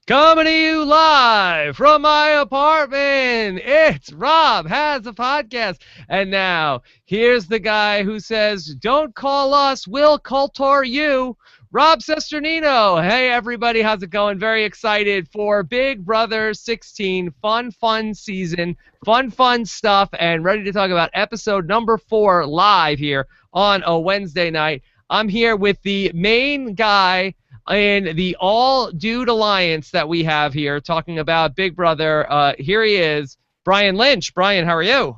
Coming to you live from my apartment. It's Rob Has a Podcast. And now, here's the guy who says, don't call us, we'll cultor you. Rob Sesternino. Hey, everybody. How's it going? Very excited for Big Brother 16. Fun season. Fun stuff. And ready to talk about episode number 4 live here on a Wednesday night. I'm here with the main guy in the all-dude alliance that we have here, talking about Big Brother. Here he is, Brian Lynch. Brian, how are you?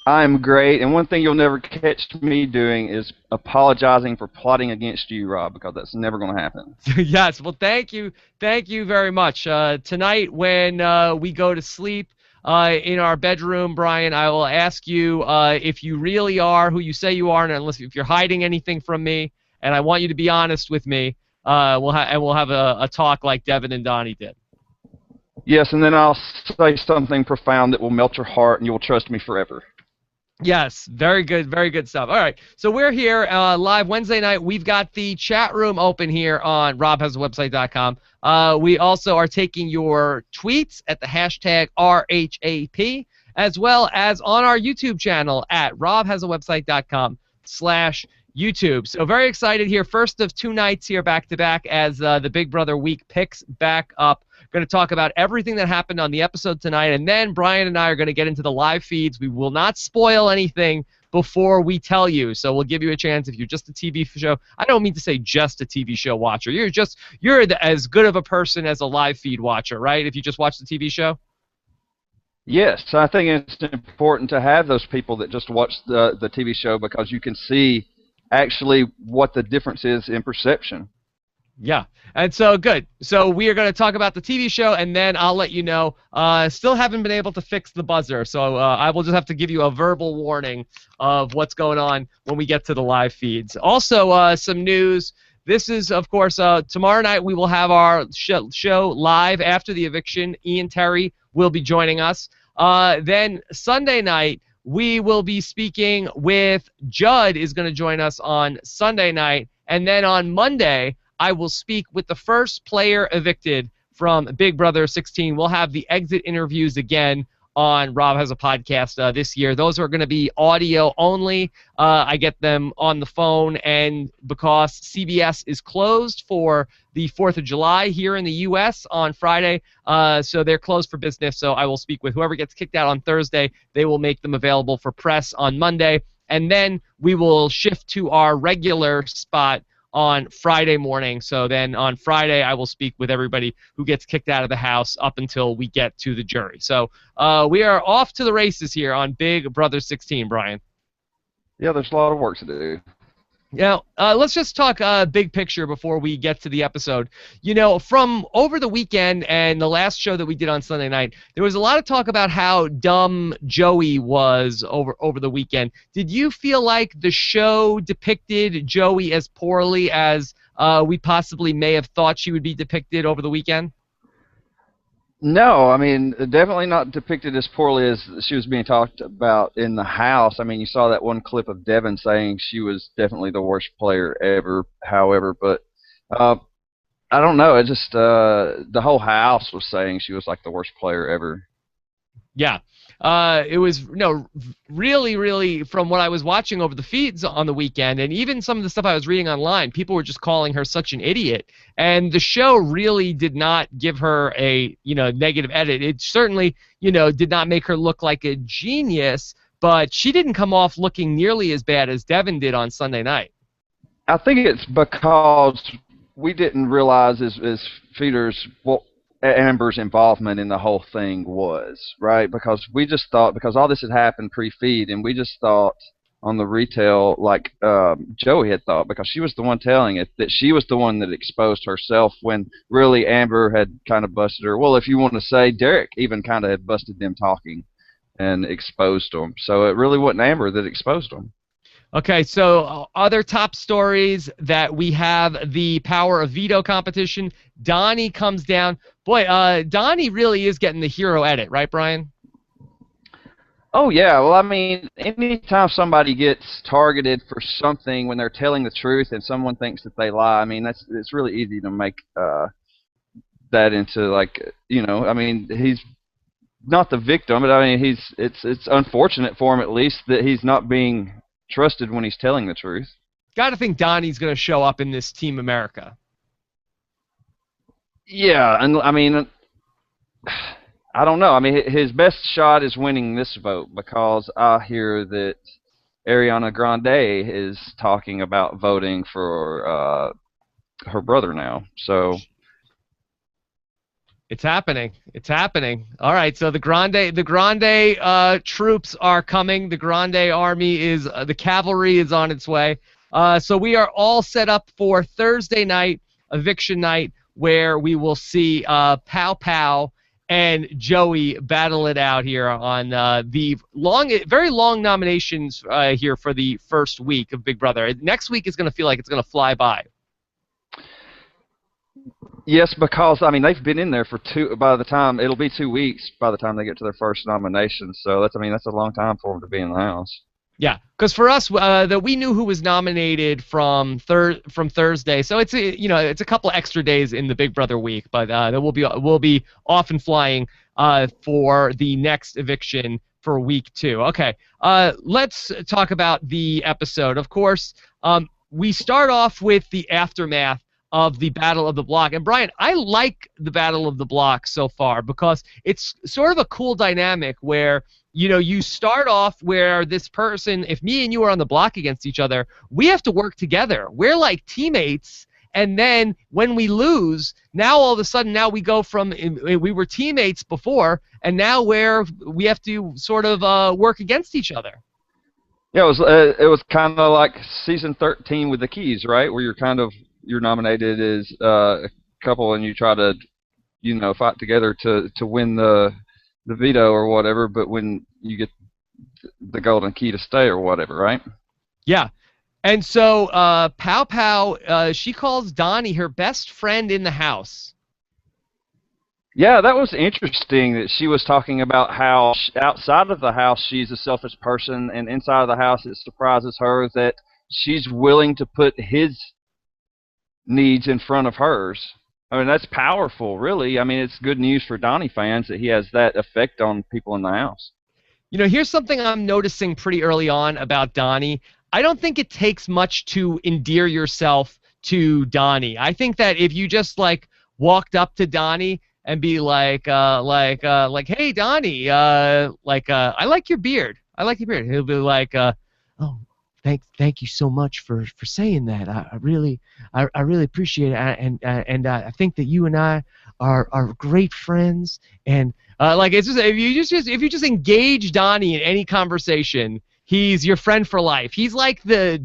I'm great, and one thing you'll never catch me doing is apologizing for plotting against you, Rob, because that's never going to happen. Yes, well, thank you very much. Tonight, when we go to sleep in our bedroom, Brian, I will ask you if you really are who you say you are, and unless if you're hiding anything from me, and I want you to be honest with me. We'll have a talk like Devin and Donny did. Yes, and then I'll say something profound that will melt your heart, and you will trust me forever. Yes, very good stuff. All right, so we're here live Wednesday night. We've got the chat room open here on robhasawebsite.com. We also are taking your tweets at the hashtag RHAP, as well as on our YouTube channel at robhasawebsite.com/YouTube. So very excited here. First of 2 nights here back-to-back as the Big Brother week picks back up. Going to talk about everything that happened on the episode tonight, and then Brian and I are going to get into the live feeds. We will not spoil anything before we tell you, so we'll give you a chance if you're just a TV show. I don't mean to say just a TV show watcher. You're as good of a person as a live feed watcher, right? If you just watch the TV show. Yes, I think it's important to have those people that just watch the TV show because you can see actually what the difference is in perception. Yeah, and so good. So we are going to talk about the TV show, and then I'll let you know. Still haven't been able to fix the buzzer, so I will just have to give you a verbal warning of what's going on when we get to the live feeds. Also, some news. This is, of course, tomorrow night we will have our show live after the eviction. Ian Terry will be joining us. Then Sunday night, we will be speaking with Judd is going to join us on Sunday night. And then on Monday, I will speak with the first player evicted from Big Brother 16. We'll have the exit interviews again on Rob Has a Podcast this year. Those are going to be audio only. I get them on the phone, and because CBS is closed for the 4th of July here in the U.S. on Friday, so they're closed for business, so I will speak with whoever gets kicked out on Thursday. They will make them available for press on Monday, and then we will shift to our regular spot on Friday morning. So then on Friday, I will speak with everybody who gets kicked out of the house up until we get to the jury. So we are off to the races here on Big Brother 16, Brian. Yeah, there's a lot of work to do. Now, let's just talk big picture before we get to the episode. You know, from over the weekend and the last show that we did on Sunday night, there was a lot of talk about how dumb Joey was over the weekend. Did you feel like the show depicted Joey as poorly as we possibly may have thought she would be depicted over the weekend? No, I mean, definitely not depicted as poorly as she was being talked about in the house. I mean, you saw that one clip of Devin saying she was definitely the worst player ever, however, but I don't know. It just, the whole house was saying she was like the worst player ever. Yeah. It was really from what I was watching over the feeds on the weekend, and even some of the stuff I was reading online, people were just calling her such an idiot. And the show really did not give her a negative edit. It certainly did not make her look like a genius, but she didn't come off looking nearly as bad as Devin did on Sunday night. I think it's because we didn't realize as feeders what Amber's involvement in the whole thing was, right? Because we just thought, because all this had happened pre-feed, and we just thought on the retail, like Joey had thought, because she was the one telling it, that she was the one that exposed herself when really Amber had kind of busted her. Well, if you want to say, Derek even kind of had busted them talking and exposed them. So it really wasn't Amber that exposed them. Okay, so other top stories that we have, the Power of Veto competition. Donny comes down. Boy, Donny really is getting the hero edit, right, Brian? Oh, yeah. Well, I mean, anytime somebody gets targeted for something when they're telling the truth and someone thinks that they lie, I mean, it's really easy to make that into, like, I mean, he's not the victim, but I mean, it's unfortunate for him, at least, that he's not being trusted when he's telling the truth. Got to think Donnie's going to show up in this Team America. Yeah, and I mean, I don't know. I mean, his best shot is winning this vote, because I hear that Ariana Grande is talking about voting for her brother now. So it's happening. It's happening. All right. So the Grande troops are coming. The Grande army is the cavalry is on its way. So we are all set up for Thursday night, eviction night, where we will see Pow Pow and Joey battle it out here on the very long nominations here for the first week of Big Brother. Next week is going to feel like it's going to fly by. Yes, because I mean, they've been in there for it'll be 2 weeks by the time they get to their first nomination. So that's a long time for them to be in the house. Yeah, because for us, that we knew who was nominated from Thursday, so it's a couple extra days in the Big Brother week, but we'll be off and flying for the next eviction for week 2. Okay, let's talk about the episode. Of course, we start off with the aftermath of the Battle of the Block. And Brian, I like the Battle of the Block so far because it's sort of a cool dynamic where, you start off where this person, if me and you are on the block against each other, we have to work together. We're like teammates. And then when we lose, now all of a sudden, now we go from, we were teammates before, and now we have to sort of work against each other. Yeah, it was kind of like season 13 with the Keys, right? Where you're nominated as a couple, and you try to, fight together to win the veto or whatever. But when you get the golden key to stay or whatever, right? Yeah. And so Pow Pow, she calls Donny her best friend in the house. Yeah, that was interesting that she was talking about how outside of the house she's a selfish person, and inside of the house it surprises her that she's willing to put his needs in front of hers. I mean, that's powerful, really. I mean, it's good news for Donny fans that he has that effect on people in the house. Here's something I'm noticing pretty early on about Donny. I don't think it takes much to endear yourself to Donny. I think that if you just walked up to Donny and be like, hey Donny, I like your beard. I like your beard. He'll be like, oh, thank you so much for saying that. I really appreciate it, and I think that you and I are great friends. And it's just if you just engage Donny in any conversation, he's your friend for life. He's like the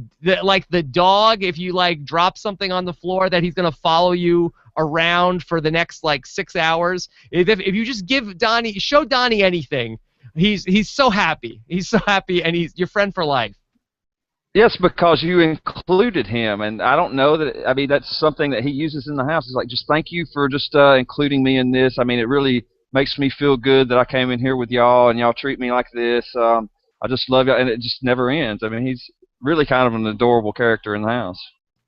dog. If you drop something on the floor, that he's gonna follow you around for the next 6 hours. If you just show Donny anything, he's so happy. He's so happy, and he's your friend for life. Yes, because you included him, and I don't know that. I mean, that's something that he uses in the house. It's like, just thank you for just including me in this. I mean, it really makes me feel good that I came in here with y'all, and y'all treat me like this. I just love y'all, and it just never ends. I mean, he's really kind of an adorable character in the house.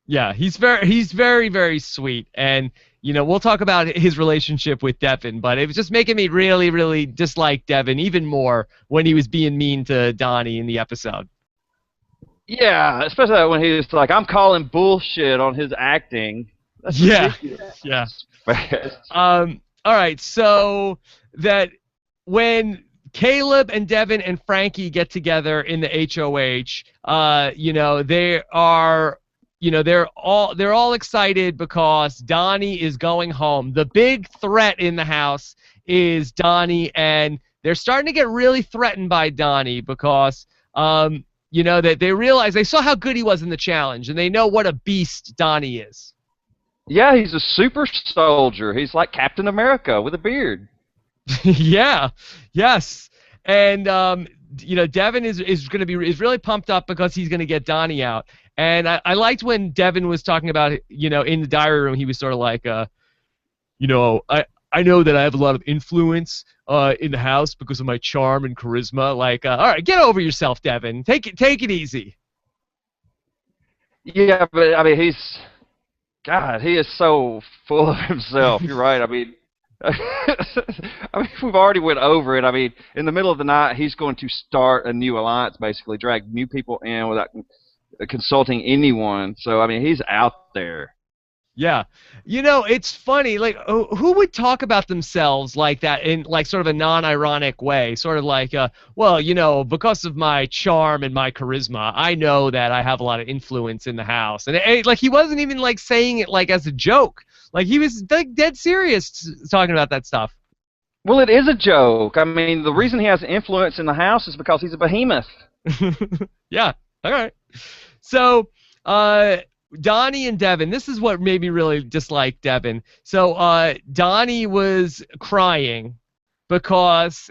Yeah, he's very, very sweet, and we'll talk about his relationship with Devin, but it was just making me really, really dislike Devin even more when he was being mean to Donny in the episode. Yeah, especially when he was like, I'm calling bullshit on his acting. That's ridiculous. Yeah. All right, so that when Caleb and Devin and Frankie get together in the HOH, they're all excited because Donny is going home. The big threat in the house is Donny, and they're starting to get really threatened by Donny because that they realize they saw how good he was in the challenge, and they know what a beast Donny is. Yeah, he's a super soldier. He's like Captain America with a beard. Yeah, yes, and Devin is really pumped up because he's going to get Donny out. And I liked when Devin was talking about in the diary room, he was sort of like, I know that I have a lot of influence in the house because of my charm and charisma. All right, get over yourself, Devin. Take it easy. Yeah, but I mean, God, he is so full of himself. You're right. I mean, I mean, we've already went over it. I mean, in the middle of the night, he's going to start a new alliance, basically drag new people in without consulting anyone. So, I mean, he's out there. Yeah. You know, it's funny. Like, who would talk about themselves like that in like sort of a non-ironic way? Sort of like, well, you know, because of my charm and my charisma, I know that I have a lot of influence in the house. And like, he wasn't even like saying it like as a joke. Like, he was like dead serious talking about that stuff. Well, it is a joke. I mean, the reason he has influence in the house is because he's a behemoth. Yeah. All right. So, uh, Donnie and Devin, this is what made me really dislike Devin. So, Donnie was crying because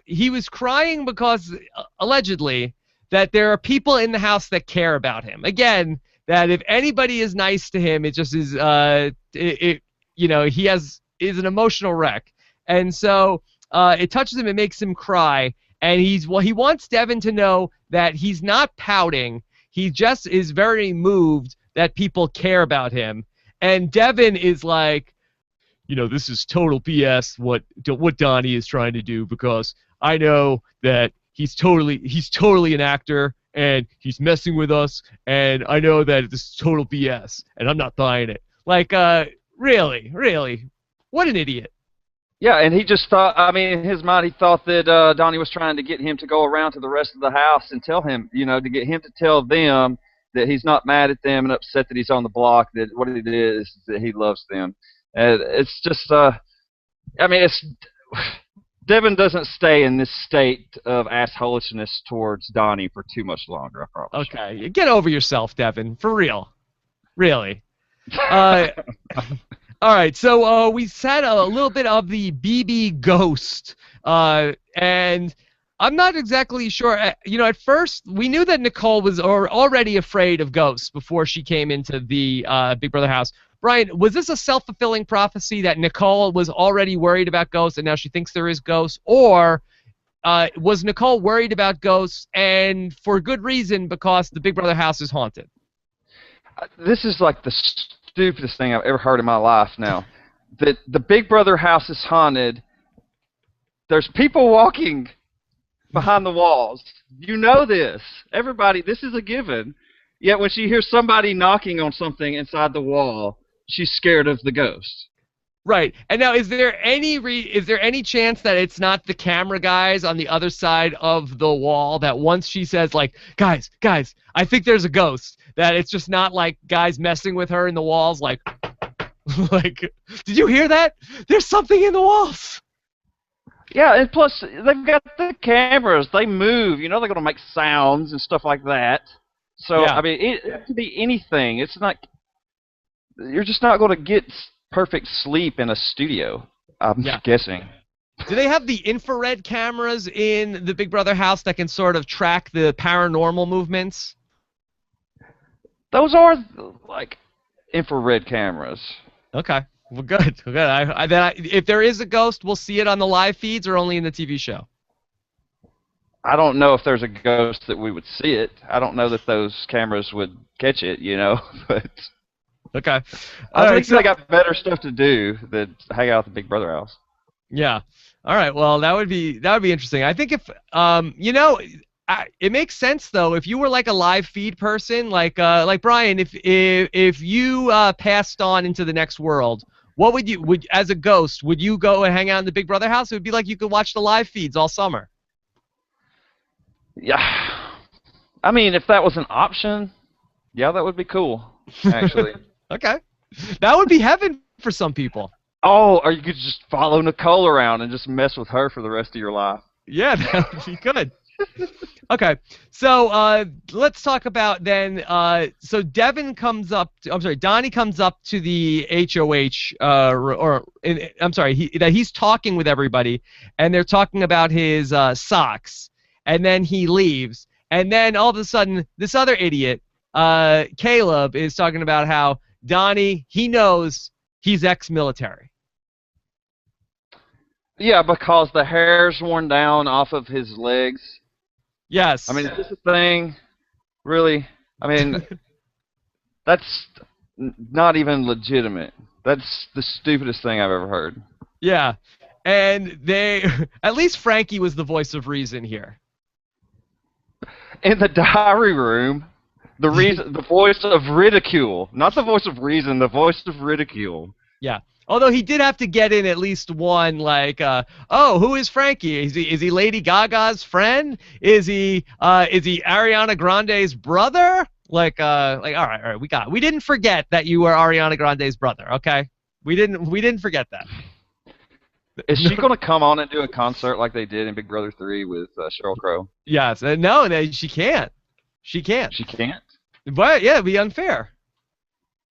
allegedly that there are people in the house that care about him. Again, that if anybody is nice to him, it just is, you know, is an emotional wreck. And so, it touches him, it makes him cry. And he wants Devin to know that he's not pouting. He just is very moved that people care about him. And Devin is like, you know, this is total BS what Donnie is trying to do, because I know that he's totally an actor and he's messing with us, and I know that this is total BS and I'm not buying it. Like, really, what an idiot. Yeah, and he just thought, I mean, in his mind, he thought that Donnie was trying to get him to go around to the rest of the house and tell him, you know, to get him to tell them that he's not mad at them and upset that he's on the block, that what it is that he loves them. And it's just, I mean, Devin doesn't stay in this state of assholishness towards Donnie for too much longer, I promise. Okay, get over yourself, Devin, for real. Really. Uh, all right, so we said a little bit of the BB ghost, and I'm not exactly sure. You know, at first we knew that Nicole was already afraid of ghosts before she came into the Big Brother house. Brian, was this a self-fulfilling prophecy that Nicole was already worried about ghosts and now she thinks there is ghosts, or was Nicole worried about ghosts and for good reason because the Big Brother house is haunted? This is like the stupidest thing I've ever heard in my life now. That the Big Brother house is haunted. There's people walking behind the walls. You know this. Everybody, this is a given. Yet when she hears somebody knocking on something inside the wall, she's scared of the ghost. Right. And now, is there any chance that it's not the camera guys on the other side of the wall, that once she says, like, guys, I think there's a ghost, that it's just not like guys messing with her in the walls, like, like, did you hear that? There's something in the walls. Yeah, and plus they've got the cameras. They move. You know they're going to make sounds and stuff like that. So Yeah. I mean, it could be anything. It's not. You're just not going to get perfect sleep in a studio. I'm guessing. Do they have the infrared cameras in the Big Brother house that can sort of track the paranormal movements? Those are like infrared cameras. Okay. Well, good. If there is a ghost, we'll see it on the live feeds or only in the TV show? I don't know if there's a ghost that we would see it. I don't know that those cameras would catch it, you know. But okay. I think they got better stuff to do than hang out at the Big Brother house. Yeah. All right. Well, that would be interesting. I think if you know, it makes sense though. If you were like a live feed person, like Brian, if you passed on into the next world, what would as a ghost, would you go and hang out in the Big Brother house? It would be like you could watch the live feeds all summer. Yeah. I mean, if that was an option, yeah, that would be cool, actually. Okay. That would be heaven for some people. Oh, or you could just follow Nicole around and just mess with her for the rest of your life. Yeah, that would be good. Okay, so let's talk about then. So Donnie comes up to the HOH, he's talking with everybody, and they're talking about his socks, and then he leaves, and then all of a sudden, this other idiot, Caleb, is talking about how Donnie, he knows he's ex-military. Yeah, because the hair's worn down off of his legs. Yes. I mean, is this a thing? Really? I mean, that's not even legitimate. That's the stupidest thing I've ever heard. Yeah. And at least Frankie was the voice of reason here. In the diary room, the voice of ridicule, not the voice of reason, the voice of ridicule. Yeah. Although he did have to get in at least one, like, oh, who is Frankie? Is he Lady Gaga's friend? Is he Ariana Grande's brother? Like, all right, we didn't forget that you were Ariana Grande's brother, okay? We didn't forget that. Is she going to come on and do a concert like they did in Big Brother 3 with Sheryl Crow? Yes. No, she can't. She can't. She can't? But, yeah, it'd be unfair.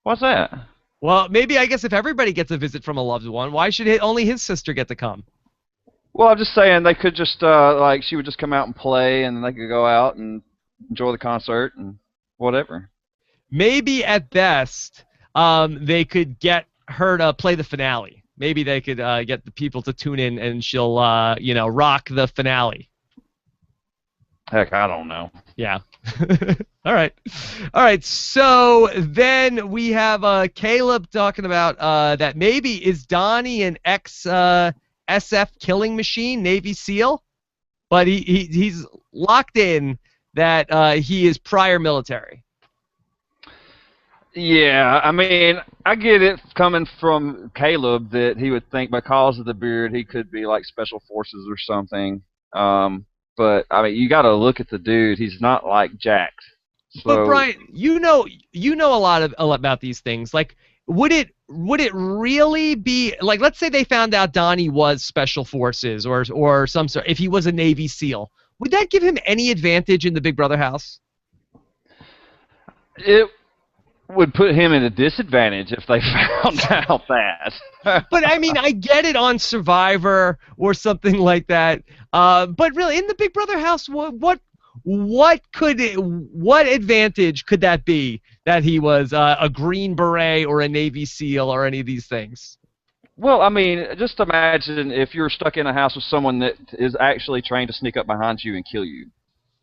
What's that? Well, maybe, I guess, if everybody gets a visit from a loved one, why should only his sister get to come? Well, I'm just saying they could just, like, she would just come out and play, and they could go out and enjoy the concert and whatever. Maybe, at best, they could get her to play the finale. Maybe they could get the people to tune in, and she'll, rock the finale. Heck, I don't know. Yeah. All right. So then we have Caleb talking about that maybe is Donnie an ex-SF killing machine, Navy SEAL, but he's locked in that he is prior military. Yeah, I mean, I get it coming from Caleb that he would think because of the beard he could be like special forces or something. But I mean, you got to look at the dude. He's not like jacked. So, but Brian, you know a lot about these things. Like, would it really be like, let's say they found out Donnie was special forces or some sort, if he was a Navy SEAL, would that give him any advantage in the Big Brother house? It would put him at a disadvantage if they found out that. But I mean, I get it on Survivor or something like that. But really, in the Big Brother house, what advantage could that be that he was a Green Beret or a Navy SEAL or any of these things? Well, I mean, just imagine if you're stuck in a house with someone that is actually trained to sneak up behind you and kill you.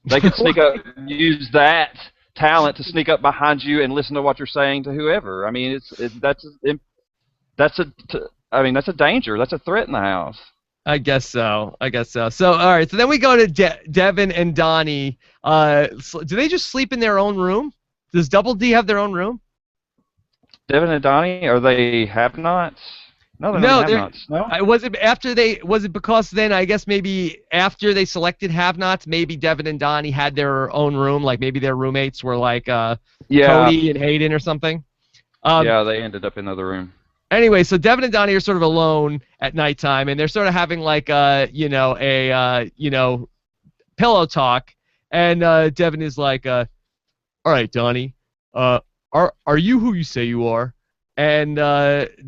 They could sneak up, use that talent to sneak up behind you and listen to what you're saying to whoever. I mean, that's a danger. That's a threat in the house. I guess so. So, all right. So then we go to Devin and Donnie. Do they just sleep in their own room? Does Double D have their own room? Devin and Donnie, are they have-nots? No, they're not have-nots. No. Was it because then I guess maybe after they selected have-nots, maybe Devin and Donnie had their own room, like maybe their roommates were like Cody and Hayden or something. Yeah, they ended up in the other room. Anyway, so Devin and Donnie are sort of alone at nighttime, and they're sort of having like pillow talk, and Devin is like, all right, Donnie, are you who you say you are? And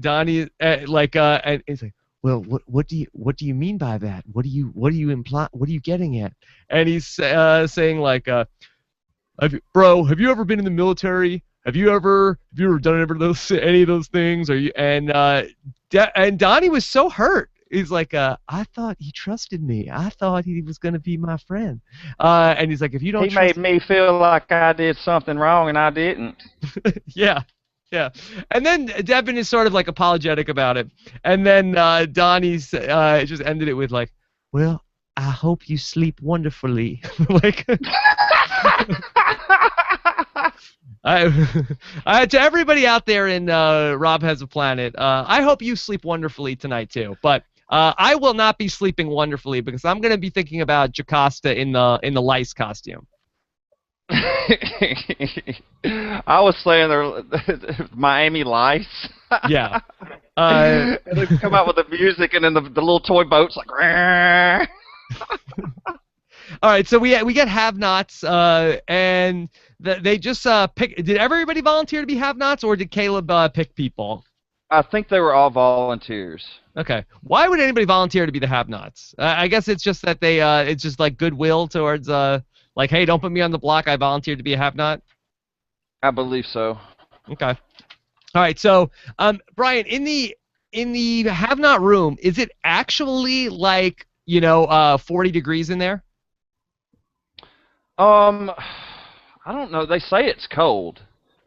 Donnie and he's like, well, what do you mean by that? What do you imply? What are you getting at? And he's saying like, have you ever been in the military? Have you ever done any of those things? And Donnie was so hurt. He's like, I thought he trusted me. I thought he was gonna be my friend. And he's like, if you don't, he made me feel like I did something wrong and I didn't. Yeah. And then Devin is sort of like apologetic about it. And then Donnie's just ended it with like, well, I hope you sleep wonderfully. Like. To everybody out there in Rob Has a Planet, I hope you sleep wonderfully tonight too. But I will not be sleeping wonderfully because I'm going to be thinking about Jocasta in the lice costume. I was saying they're Miami Lice. Yeah. And they come out with the music, and then the little toy boats like. All right, so we get have-nots, and they just pick. Did everybody volunteer to be have-nots, or did Caleb pick people? I think they were all volunteers. Okay. Why would anybody volunteer to be the have-nots? I guess it's just that they it's just like goodwill towards like, hey, don't put me on the block. I volunteered to be a have-not. I believe so. Okay. All right. So, Brian, in the have-not room, is it actually like 40 degrees in there? I don't know. They say it's cold.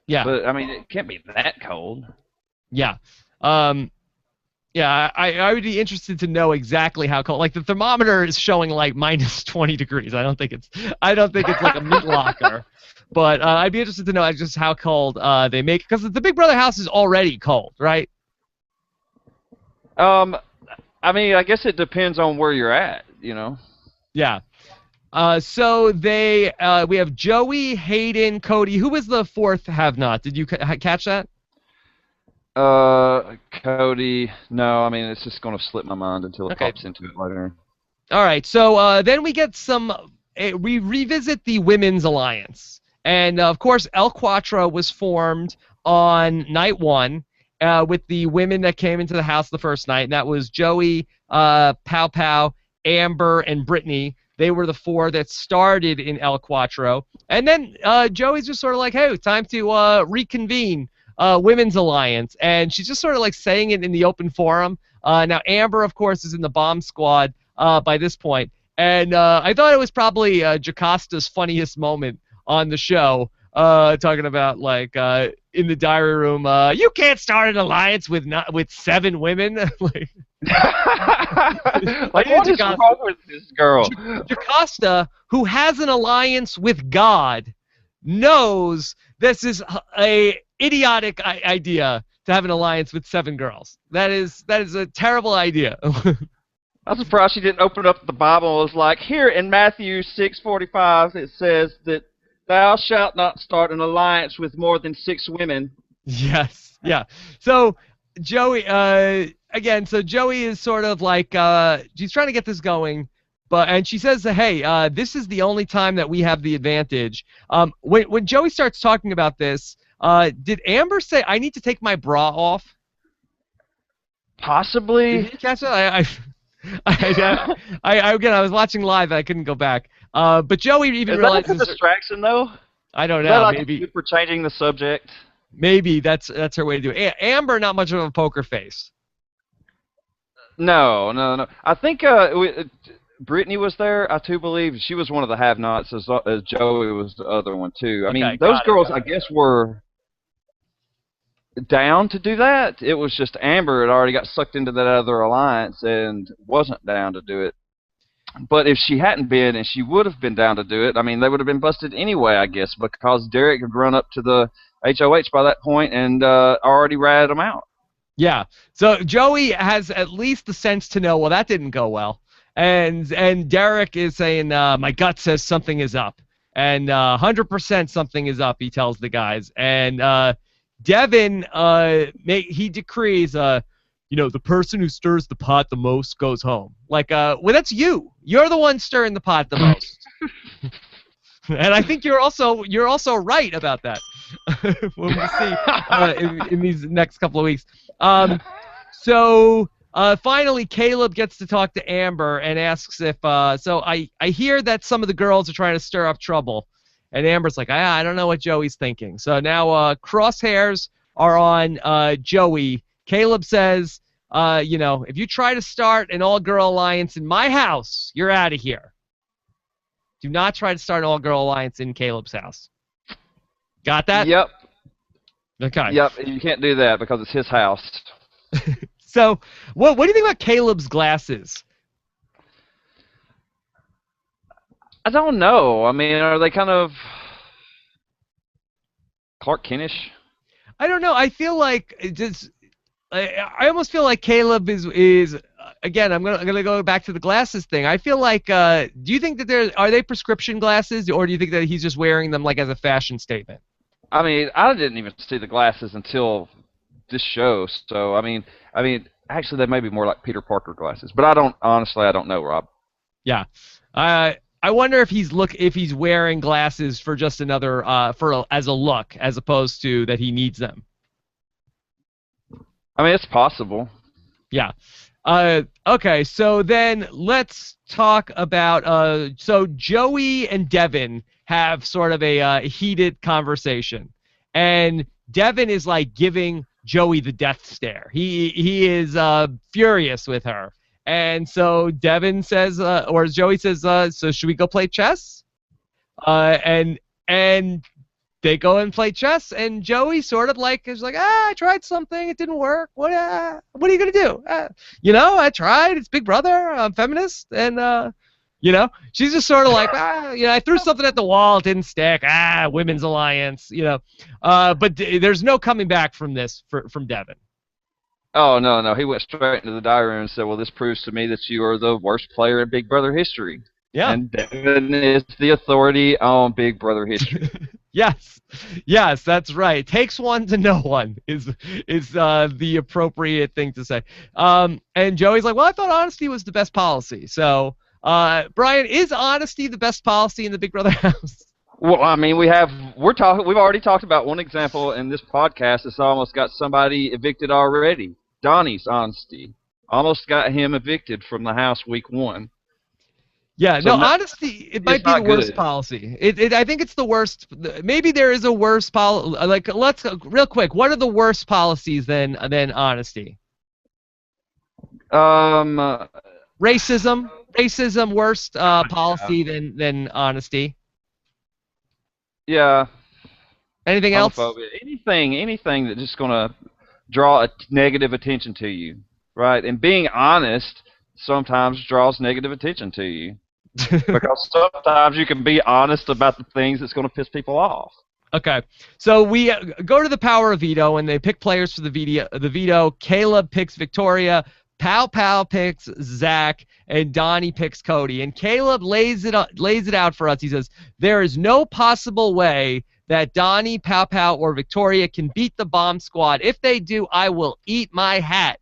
Yeah. But I mean, it can't be that cold. Yeah. Um, yeah, I would be interested to know exactly how cold. Like the thermometer is showing like minus 20 degrees. I don't think it's like a meat locker. But I'd be interested to know just how cold they make it, because the Big Brother house is already cold, right? I mean, I guess it depends on where you're at, you know. Yeah. So we have Joey, Hayden, Cody. Who was the fourth have-not? Did you catch that? Cody. No, I mean, it's just gonna slip my mind until it Okay. pops into it later. All right. So then we get we revisit the Women's Alliance. And of course, El Cuatro was formed on night one with the women that came into the house the first night. And that was Joey, Pow Pow, Amber, and Brittany. They were the four that started in El Cuatro. And then Joey's just sort of like, hey, time to reconvene Women's Alliance. And she's just sort of like saying it in the open forum. Now, Amber, of course, is in the bomb squad by this point. And I thought it was probably Jacosta's funniest moment on the show, talking about, like, in the diary room, you can't start an alliance with 7 women. Like, like, what is wrong with this girl? Jacosta, who has an alliance with God, knows this is a idiotic idea to have an alliance with 7 girls. That is a terrible idea. I'm surprised she didn't open up the Bible and was like, here in Matthew 6:45 it says that thou shalt not start an alliance with more than 6 women. Yes, yeah. So Joey, again, so Joey is sort of like, she's trying to get this going, and she says, hey, this is the only time that we have the advantage. When Joey starts talking about this, did Amber say, I need to take my bra off? Possibly. Did you catch that? Again, I was watching live and I couldn't go back. But Joey even realizes... Is that like a distraction, though? I don't know. Is that like maybe for changing the subject? Maybe that's her way to do it. Amber, not much of a poker face. No. I think Brittany was there, I do believe. She was one of the have-nots, as Joey was the other one, too. I mean, those girls, I guess, were down to do that. It was just Amber had already got sucked into that other alliance and wasn't down to do it. But if she hadn't been, and she would have been down to do it, I mean, they would have been busted anyway, I guess, because Derek had run up to the HOH by that point and already ratted them out. Yeah. So Joey has at least the sense to know, well, that didn't go well. And Derek is saying, my gut says something is up. And 100% something is up, he tells the guys. And Devin, he decrees, the person who stirs the pot the most goes home. Like, well, that's you. You're the one stirring the pot the most. And I think you're also right about that. We'll see in these next couple of weeks. So finally, Caleb gets to talk to Amber and asks if. So I hear that some of the girls are trying to stir up trouble, and Amber's like, I don't know what Joey's thinking. So now crosshairs are on Joey. Caleb says, if you try to start an all-girl alliance in my house, you're out of here. Do not try to start an all-girl alliance in Caleb's house. Got that? Yep. Okay. Yep, you can't do that because it's his house. So, what do you think about Caleb's glasses? I don't know. I mean, are they kind of Clark Kent-ish? I don't know. I feel like I almost feel like Caleb is again. I'm gonna go back to the glasses thing. I feel like. Do you think that are they prescription glasses, or do you think that he's just wearing them like as a fashion statement? I mean, I didn't even see the glasses until this show. So I mean, actually, they may be more like Peter Parker glasses. But I don't know, Rob. Yeah. I wonder if he's wearing glasses for just another as a look, as opposed to that he needs them. I mean, it's possible. Yeah. Okay, so then let's talk about so Joey and Devin have sort of a heated conversation, and Devin is like giving Joey the death stare. He is furious with her, and so Devin says, or Joey says, so should we go play chess? And they go and play chess, and Joey sort of like is like, I tried something, it didn't work. What are you gonna do? I tried. It's Big Brother. I'm feminist, and she's just sort of like, I threw something at the wall, it didn't stick. Women's alliance, but there's no coming back from this from Devin. Oh, no. He went straight into the diary room and said, well, this proves to me that you are the worst player in Big Brother history. Yeah. And Devin is the authority on Big Brother history. Yes, that's right. Takes one to know one is the appropriate thing to say. And Joey's like, well, I thought honesty was the best policy. So, Brian, is honesty the best policy in the Big Brother house? Well, I mean, we've already talked about one example in this podcast that's almost got somebody evicted already. Donny's honesty almost got him evicted from the house week 1. Yeah, so honesty, it might be the worst policy. I think it's the worst. Maybe there is a worse policy. Like, let's real quick. What are the worst policies than honesty? Racism worst policy than honesty. Yeah. Anything else? Homophobia. Anything that's just gonna draw a negative attention to you, right? And being honest sometimes draws negative attention to you. Because sometimes you can be honest about the things that's going to piss people off. Okay, so we go to the Power of Veto, and they pick players for the veto. Caleb picks Victoria, Pow picks Zach, and Donny picks Cody. And Caleb lays it out for us. He says, there is no possible way that Donny, Pow, or Victoria can beat the bomb squad. If they do, I will eat my hat.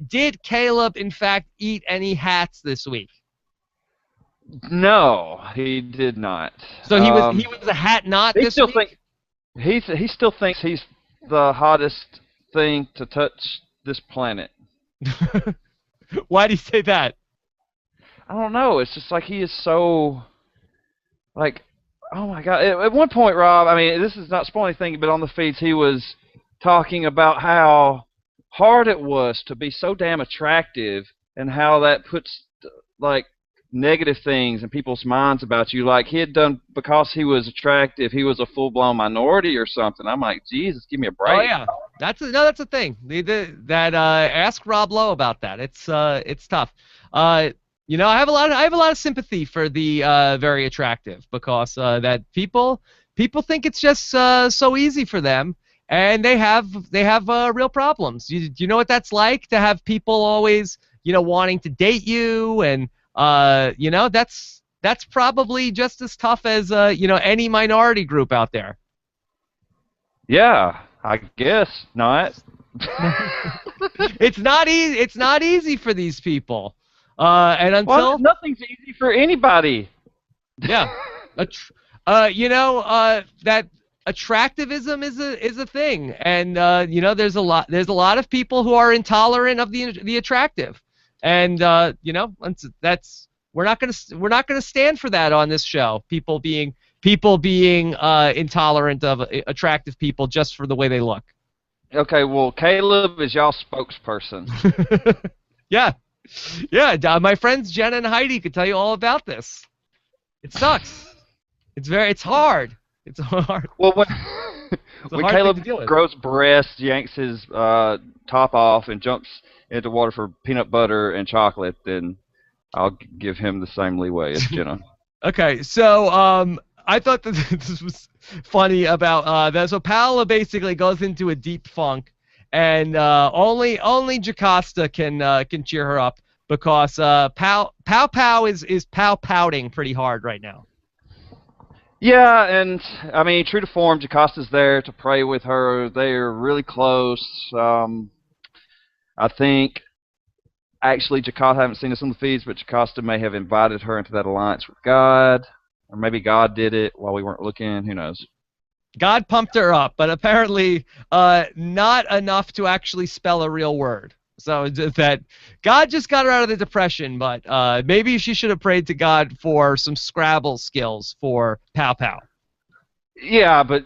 Did Caleb, in fact, eat any hats this week? No, he did not. So he was a hat not this week? He still thinks he's the hottest thing to touch this planet. Why do you say that? I don't know. It's just like he is so, like, oh my God. At one point, Rob, I mean, this is not spoiling anything, but on the feeds he was talking about how hard it was to be so damn attractive and how that puts, like, negative things in people's minds about you. Like, he had done, because he was attractive, he was a full-blown minority or something. I'm like, Jesus, give me a break. Oh yeah, that's a thing. Ask Rob Lowe about that. It's tough. I have a lot of sympathy for the very attractive, because that people think it's just so easy for them, and they have real problems. Do you know what that's like, to have people always wanting to date you? And that's probably just as tough as any minority group out there. Yeah, I guess not. It's not easy. It's not easy for these people. And until nothing's easy for anybody. Yeah. That attractivism is a thing, and there's a lot of people who are intolerant of the attractive. And we're not gonna stand for that on this show. People being intolerant of attractive people just for the way they look. Okay, well, Caleb is y'all spokesperson. Yeah. My friends Jenna and Heidi could tell you all about this. It sucks. It's hard. It's hard. Well, when Caleb grows breasts, yanks his top off, and jumps into water for peanut butter and chocolate, then I'll give him the same leeway as Jenna. Okay, so I thought that this was funny about that. So Paola basically goes into a deep funk, and only Jocasta can cheer her up, because Pow is pouting pretty hard right now. Yeah, and I mean, true to form, Jocasta's there to pray with her. They're really close. I think, actually, Jocasta, I haven't seen this on the feeds, but Jocasta may have invited her into that alliance with God. Or maybe God did it while we weren't looking. Who knows? God pumped her up, but apparently not enough to actually spell a real word. So that God just got her out of the depression, but maybe she should have prayed to God for some Scrabble skills for Pow. Yeah, but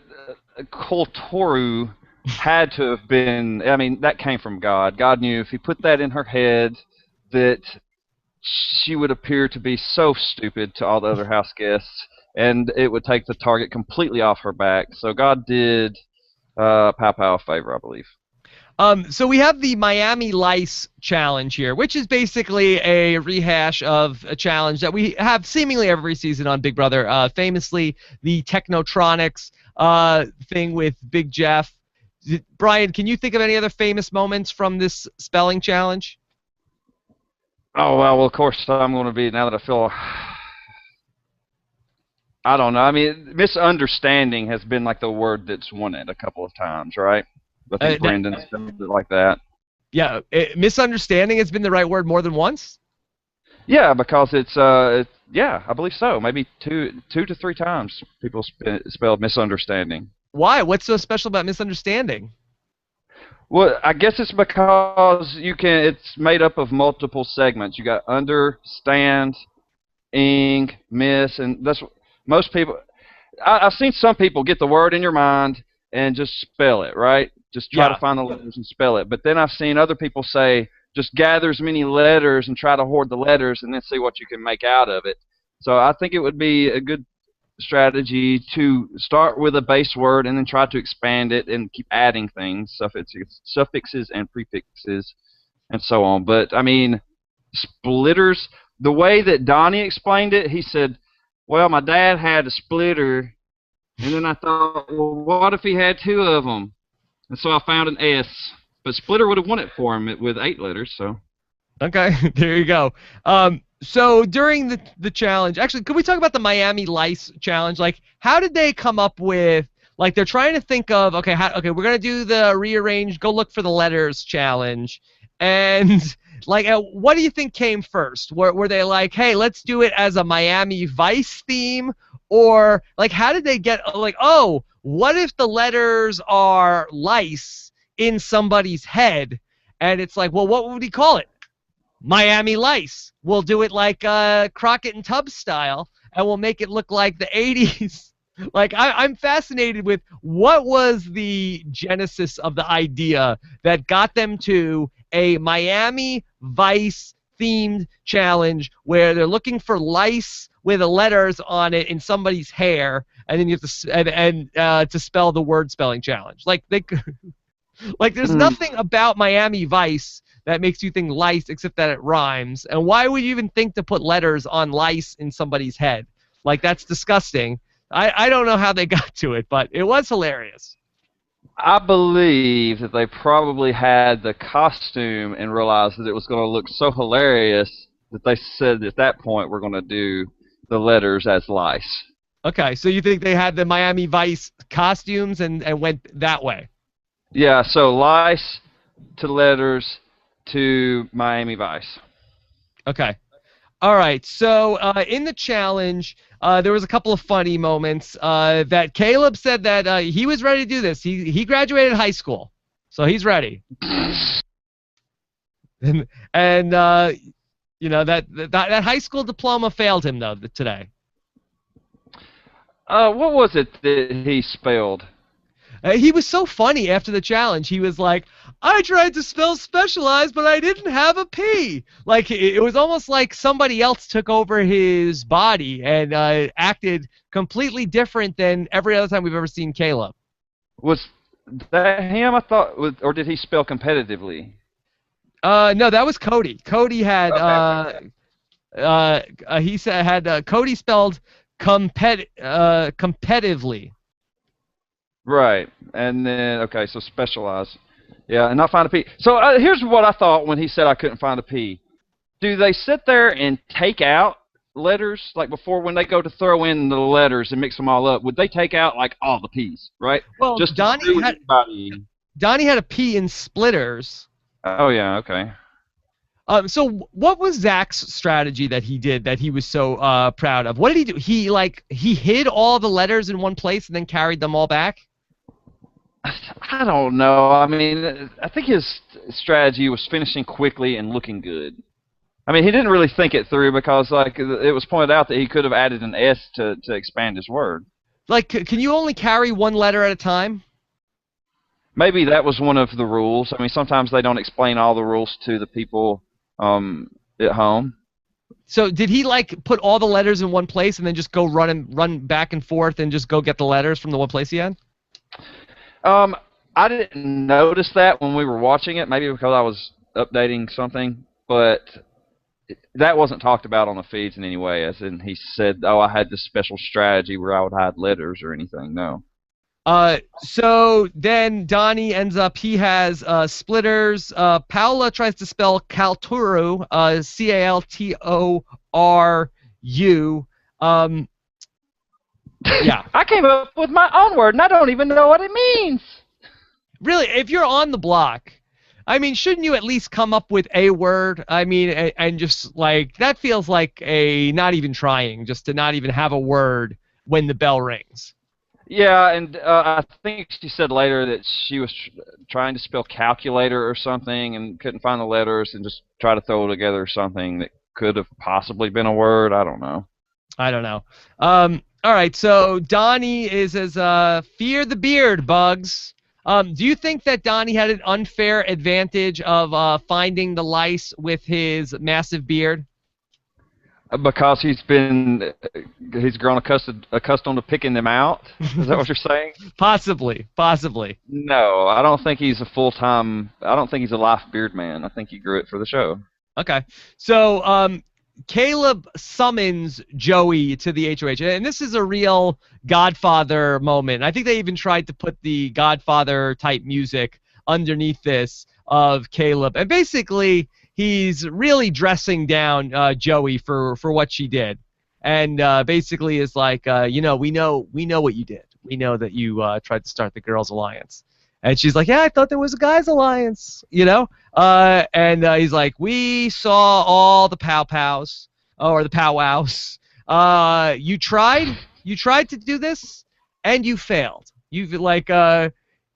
Koltoru had to have been, I mean, that came from God. God knew if he put that in her head that she would appear to be so stupid to all the other house guests and it would take the target completely off her back. So God did Pow a favor, I believe. So we have the Miami Lice challenge here, which is basically a rehash of a challenge that we have seemingly every season on Big Brother. Famously, the Technotronics thing with Big Jeff. Brian, can you think of any other famous moments from this spelling challenge? Oh, well, of course, I'm going to be, now that I feel, I don't know. I mean, misunderstanding has been like the word that's won it a couple of times, right? I think Brendan spelled it like that. Yeah, misunderstanding has been the right word more than once? Yeah, because it's yeah, I believe so. Maybe two to three times people spelled misunderstanding. Why? What's so special about misunderstanding? Well, I guess it's because it's made up of multiple segments. You got understand, miss, and that's most people. I've seen some people get the word in your mind and just spell it, right? Just try to find the letters and spell it. But then I've seen other people say, just gather as many letters and try to hoard the letters and then see what you can make out of it. So I think it would be a good strategy to start with a base word and then try to expand it and keep adding things, suffixes and prefixes and so on. But, I mean, splitters, the way that Donny explained it, he said, well, my dad had a splitter, and then I thought, well, what if he had two of them? And so I found an S. But splitter would have won it for him with 8 letters, so. Okay, there you go. So during the challenge, actually, could we talk about the Miami Lice challenge? Like, how did they come up with, like, they're trying to think of, okay, we're going to do the rearrange, go look for the letters challenge. And, like, what do you think came first? Were they like, hey, let's do it as a Miami Vice theme? Or, like, how did they get, like, oh, what if the letters are lice in somebody's head? And it's like, well, what would he call it? Miami Lice. We'll do it like Crockett and Tubbs style, and we'll make it look like the 80s. Like, I'm fascinated with what was the genesis of the idea that got them to a Miami Vice themed challenge where they're looking for lice with the letters on it in somebody's hair, and then you have to to spell the word spelling challenge. Like there's nothing about Miami Vice that makes you think lice except that it rhymes. And why would you even think to put letters on lice in somebody's head? Like, that's disgusting. I don't know how they got to it, but it was hilarious. I believe that they probably had the costume and realized that it was going to look so hilarious that they said at that point we're going to do the letters as lice. Okay, so you think they had the Miami Vice costumes and went that way? Yeah, so lice to letters to Miami Vice. Okay. All right, so in the challenge, there was a couple of funny moments that Caleb said that he was ready to do this. He graduated high school, so he's ready. and you know, that high school diploma failed him, though, today. What was it that he spelled? He was so funny after the challenge. He was like, I tried to spell specialized, but I didn't have a P. Like, it was almost like somebody else took over his body and acted completely different than every other time we've ever seen Caleb. Was that him, I thought, or did he spell competitively? No, that was Cody. Cody had, he said, Cody spelled competitively. Right, and then, okay, so specialize. Yeah, and not find a P. So here's what I thought when he said I couldn't find a P. Do they sit there and take out letters, like before when they go to throw in the letters and mix them all up? Would they take out, like, all the P's, right? Well, just Donny had a P in splitters. Oh, yeah, okay. So what was Zach's strategy that he did that he was so proud of? What did he do? He hid all the letters in one place and then carried them all back? I don't know. I mean, I think his strategy was finishing quickly and looking good. I mean, he didn't really think it through because, like, it was pointed out that he could have added an S to expand his word. Like, can you only carry one letter at a time? Maybe that was one of the rules. I mean, sometimes they don't explain all the rules to the people at home. So did he like put all the letters in one place and then just go run back and forth and just go get the letters from the one place he had? Um, I didn't notice that when we were watching it. Maybe because I was updating something, but that wasn't talked about on the feeds in any way. As in, he said, "Oh, I had this special strategy where I would hide letters or anything." No. So then Donnie ends up, he has splitters. Paola tries to spell Calturu, Caltoru. Yeah. I came up with my own word, and I don't even know what it means. Really, if you're on the block, I mean, shouldn't you at least come up with a word? I mean, and just like, that feels like a not even trying, just to not even have a word when the bell rings. Yeah, and I think she said later that she was trying to spell calculator or something and couldn't find the letters and just try to throw together something that could have possibly been a word. I don't know. I don't know. All right, so Donnie is as fear the beard, Bugs. Do you think that Donnie had an unfair advantage of finding the lice with his massive beard? Because he's grown accustomed to picking them out. Is that what you're saying? Possibly. No, I don't think he's a full-time. I don't think he's a life beard man. I think he grew it for the show. Okay. So, Caleb summons Joey to the HOH, and this is a real Godfather moment. I think they even tried to put the Godfather type music underneath this of Caleb, and basically he's really dressing down Joey for what she did, and basically is like, we know what you did. We know that you tried to start the Girls Alliance. And she's like, yeah, I thought there was a guys' alliance, and he's like, we saw all the pow-pows, or the powwows. You tried to do this, and you failed. You've like,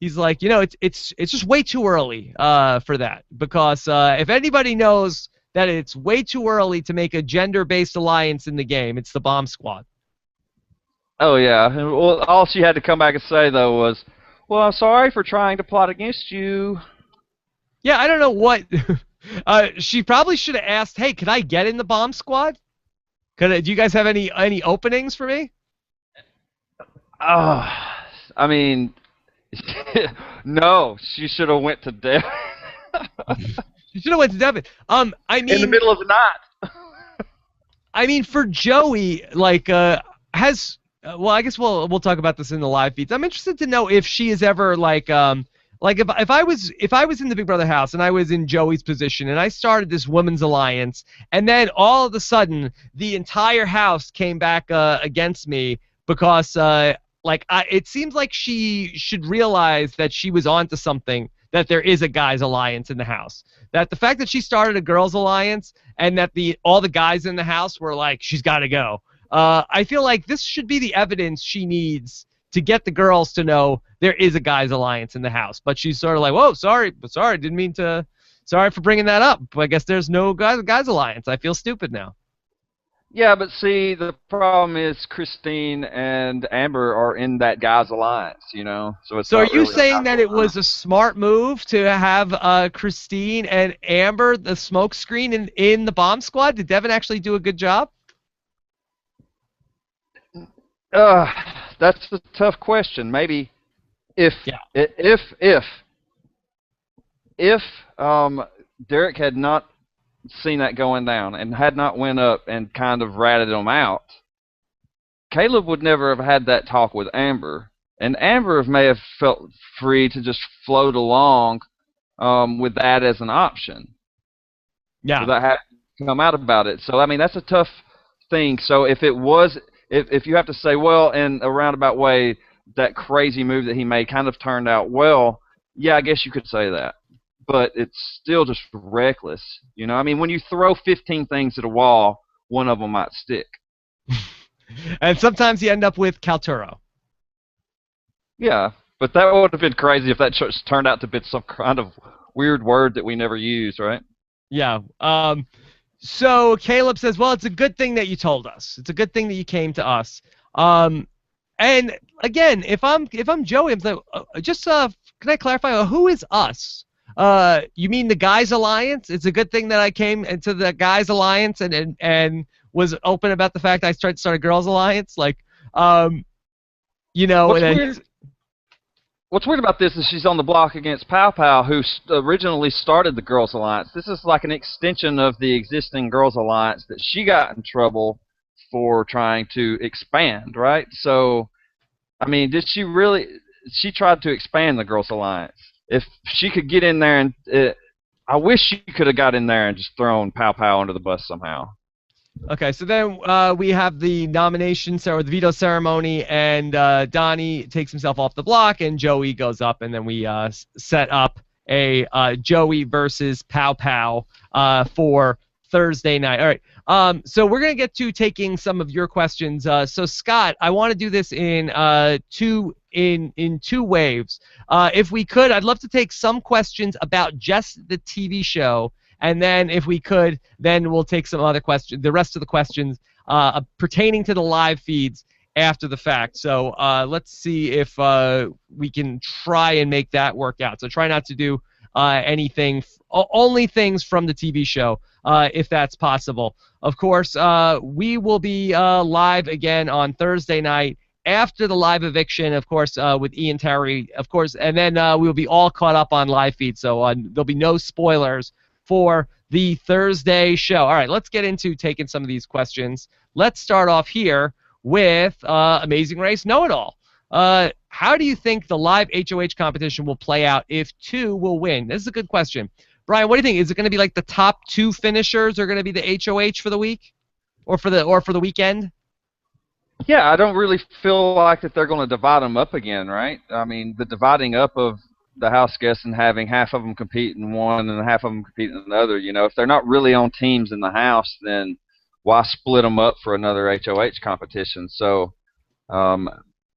he's like, it's just way too early for that, because if anybody knows that it's way too early to make a gender-based alliance in the game, it's the Bomb Squad. Oh yeah. Well, all she had to come back and say though was, "Well, I'm sorry for trying to plot against you." Yeah, I don't know what. She probably should have asked, "Hey, can I get in the Bomb Squad? Do you guys have any openings for me?" I mean, no. She should have went to Devon. She should have went to Devon. I mean, in the middle of the night. I mean, for Joey, like, well, I guess we'll talk about this in the live feeds. I'm interested to know if she is ever like if I was in the Big Brother house and I was in Joey's position and I started this women's alliance and then all of a sudden the entire house came back against me because it seems like she should realize that she was onto something, that there is a guys alliance in the house, that the fact that she started a girls alliance and that all the guys in the house were like, she's got to go. I feel like this should be the evidence she needs to get the girls to know there is a guys alliance in the house. But she's sort of like, whoa, sorry, didn't mean to. Sorry for bringing that up. But I guess there's no guys alliance. I feel stupid now. Yeah, but see, the problem is Christine and Amber are in that guys alliance, So it's. So are you saying that it was a smart move to have Christine and Amber, the smoke screen, in the Bomb Squad? Did Devin actually do a good job? That's a tough question. Maybe if Derek had not seen that going down and had not went up and kind of ratted him out, Caleb would never have had that talk with Amber, and Amber may have felt free to just float along with that as an option. Yeah. Without having to come out about it. So I mean, that's a tough thing. So if it was. If you have to say, well, in a roundabout way, that crazy move that he made kind of turned out well, yeah, I guess you could say that. But it's still just reckless. I mean, when you throw 15 things at a wall, one of them might stick. And sometimes you end up with Calturo. Yeah, but that would have been crazy if that just turned out to be some kind of weird word that we never used, right? Yeah. So Caleb says, well, it's a good thing that you told us. It's a good thing that you came to us. And again, if I'm Joey, I'm like, can I clarify, who is us? You mean the Guys Alliance? It's a good thing that I came into the Guys Alliance and was open about the fact I tried to start a Girls Alliance. Like, you know, What's and then weird? What's weird about this is she's on the block against Pow Pow, who originally started the Girls Alliance. This is like an extension of the existing Girls Alliance that she got in trouble for trying to expand, right? So, I mean, did she really? She tried to expand the Girls Alliance. If she could get in there and, I wish she could have got in there and just thrown Pow Pow under the bus somehow. Okay, so then we have the nomination, or the veto ceremony, and Donny takes himself off the block, and Joey goes up, and then we set up a Joey versus Pow Pow for Thursday night. All right, so we're gonna get to taking some of your questions. So Scott, I want to do this in two waves. If we could, I'd love to take some questions about just the TV show. And then if we could, then we'll take some other questions, the rest of the questions pertaining to the live feeds after the fact. So let's see if we can try and make that work out. So try not to do anything, only things from the TV show, if that's possible. Of course, we will be live again on Thursday night after the live eviction, of course, with Ian Terry, of course, and then we will be all caught up on live feed. So there'll be no spoilers for the Thursday show. All right, let's get into taking some of these questions. Let's start off here with Amazing Race Know-It-All. How do you think the live HOH competition will play out if two will win? This is a good question. Brian, what do you think? Is it going to be like the top two finishers are going to be the HOH for the week, or for the weekend? Yeah, I don't really feel like that they're going to divide them up again, right? I mean, the dividing up of the house guests and having half of them compete in one and half of them compete in another, you know, if they're not really on teams in the house, then why split them up for another HOH competition? So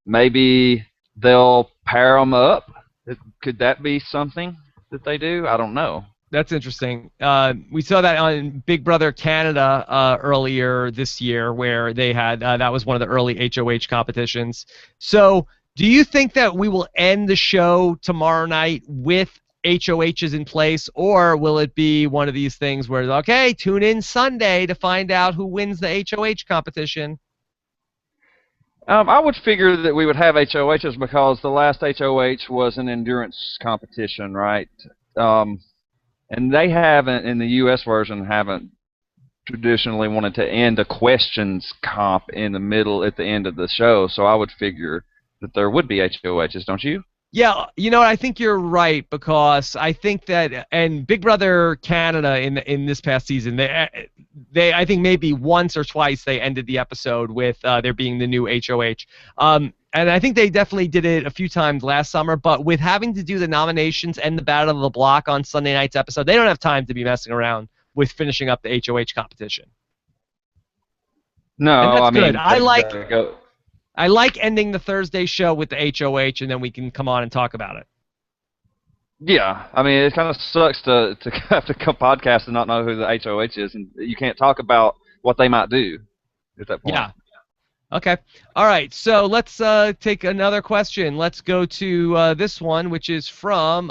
maybe they'll pair them up. Could that be something that they do? I don't know. That's interesting. We saw that on Big Brother Canada earlier this year, where they had that was one of the early HOH competitions. So do you think that we will end the show tomorrow night with HOHs in place, or will it be one of these things where, okay, tune in Sunday to find out who wins the HOH competition? I would figure that we would have HOHs because the last HOH was an endurance competition, right? And they haven't, in the U.S. version, haven't traditionally wanted to end a questions comp in the middle at the end of the show. So I would figure that there would be HOHs, don't you? Yeah, you know what? I think you're right, because I think that, and Big Brother Canada in this past season, they I think maybe once or twice they ended the episode with there being the new HOH. And I think they definitely did it a few times last summer, but with having to do the nominations and the Battle of the Block on Sunday night's episode, they don't have time to be messing around with finishing up the HOH competition. No, And that's I mean, good. I like ending the Thursday show with the HOH, and then we can come on and talk about it. Yeah, I mean, it kind of sucks to have to come podcast and not know who the HOH is, and you can't talk about what they might do at that point. Yeah. Okay. All right. So let's take another question. Let's go to this one, which is from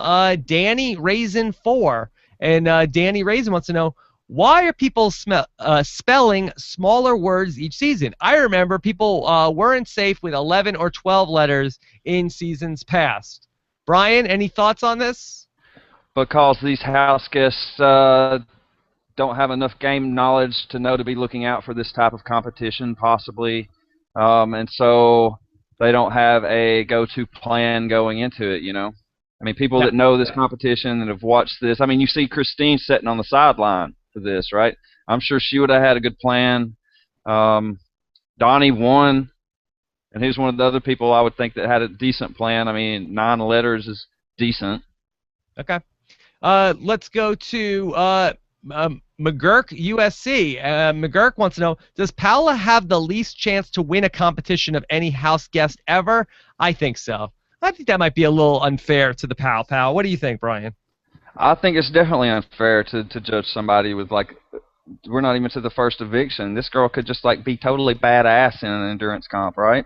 Danny Raisin 4, and Danny Raisin wants to know, why are people spelling smaller words each season? I remember people weren't safe with 11 or 12 letters in seasons past. Brian, any thoughts on this? Because these house guests don't have enough game knowledge to know to be looking out for this type of competition, possibly. And so they don't have a go-to plan going into it, you know? I mean, people that know this competition and have watched this, I mean, you see Christine sitting on the sideline for this, right? I'm sure she would have had a good plan. Donny won, and he's one of the other people I would think that had a decent plan. I mean, 9 letters is decent. Okay. Let's go to McGurk USC. McGurk wants to know, does Paola have the least chance to win a competition of any house guest ever? I think so. I think that might be a little unfair to the Pow Pow. What do you think, Brian? I think it's definitely unfair to judge somebody with, like, we're not even to the first eviction. This girl could just, like, be totally badass in an endurance comp, right?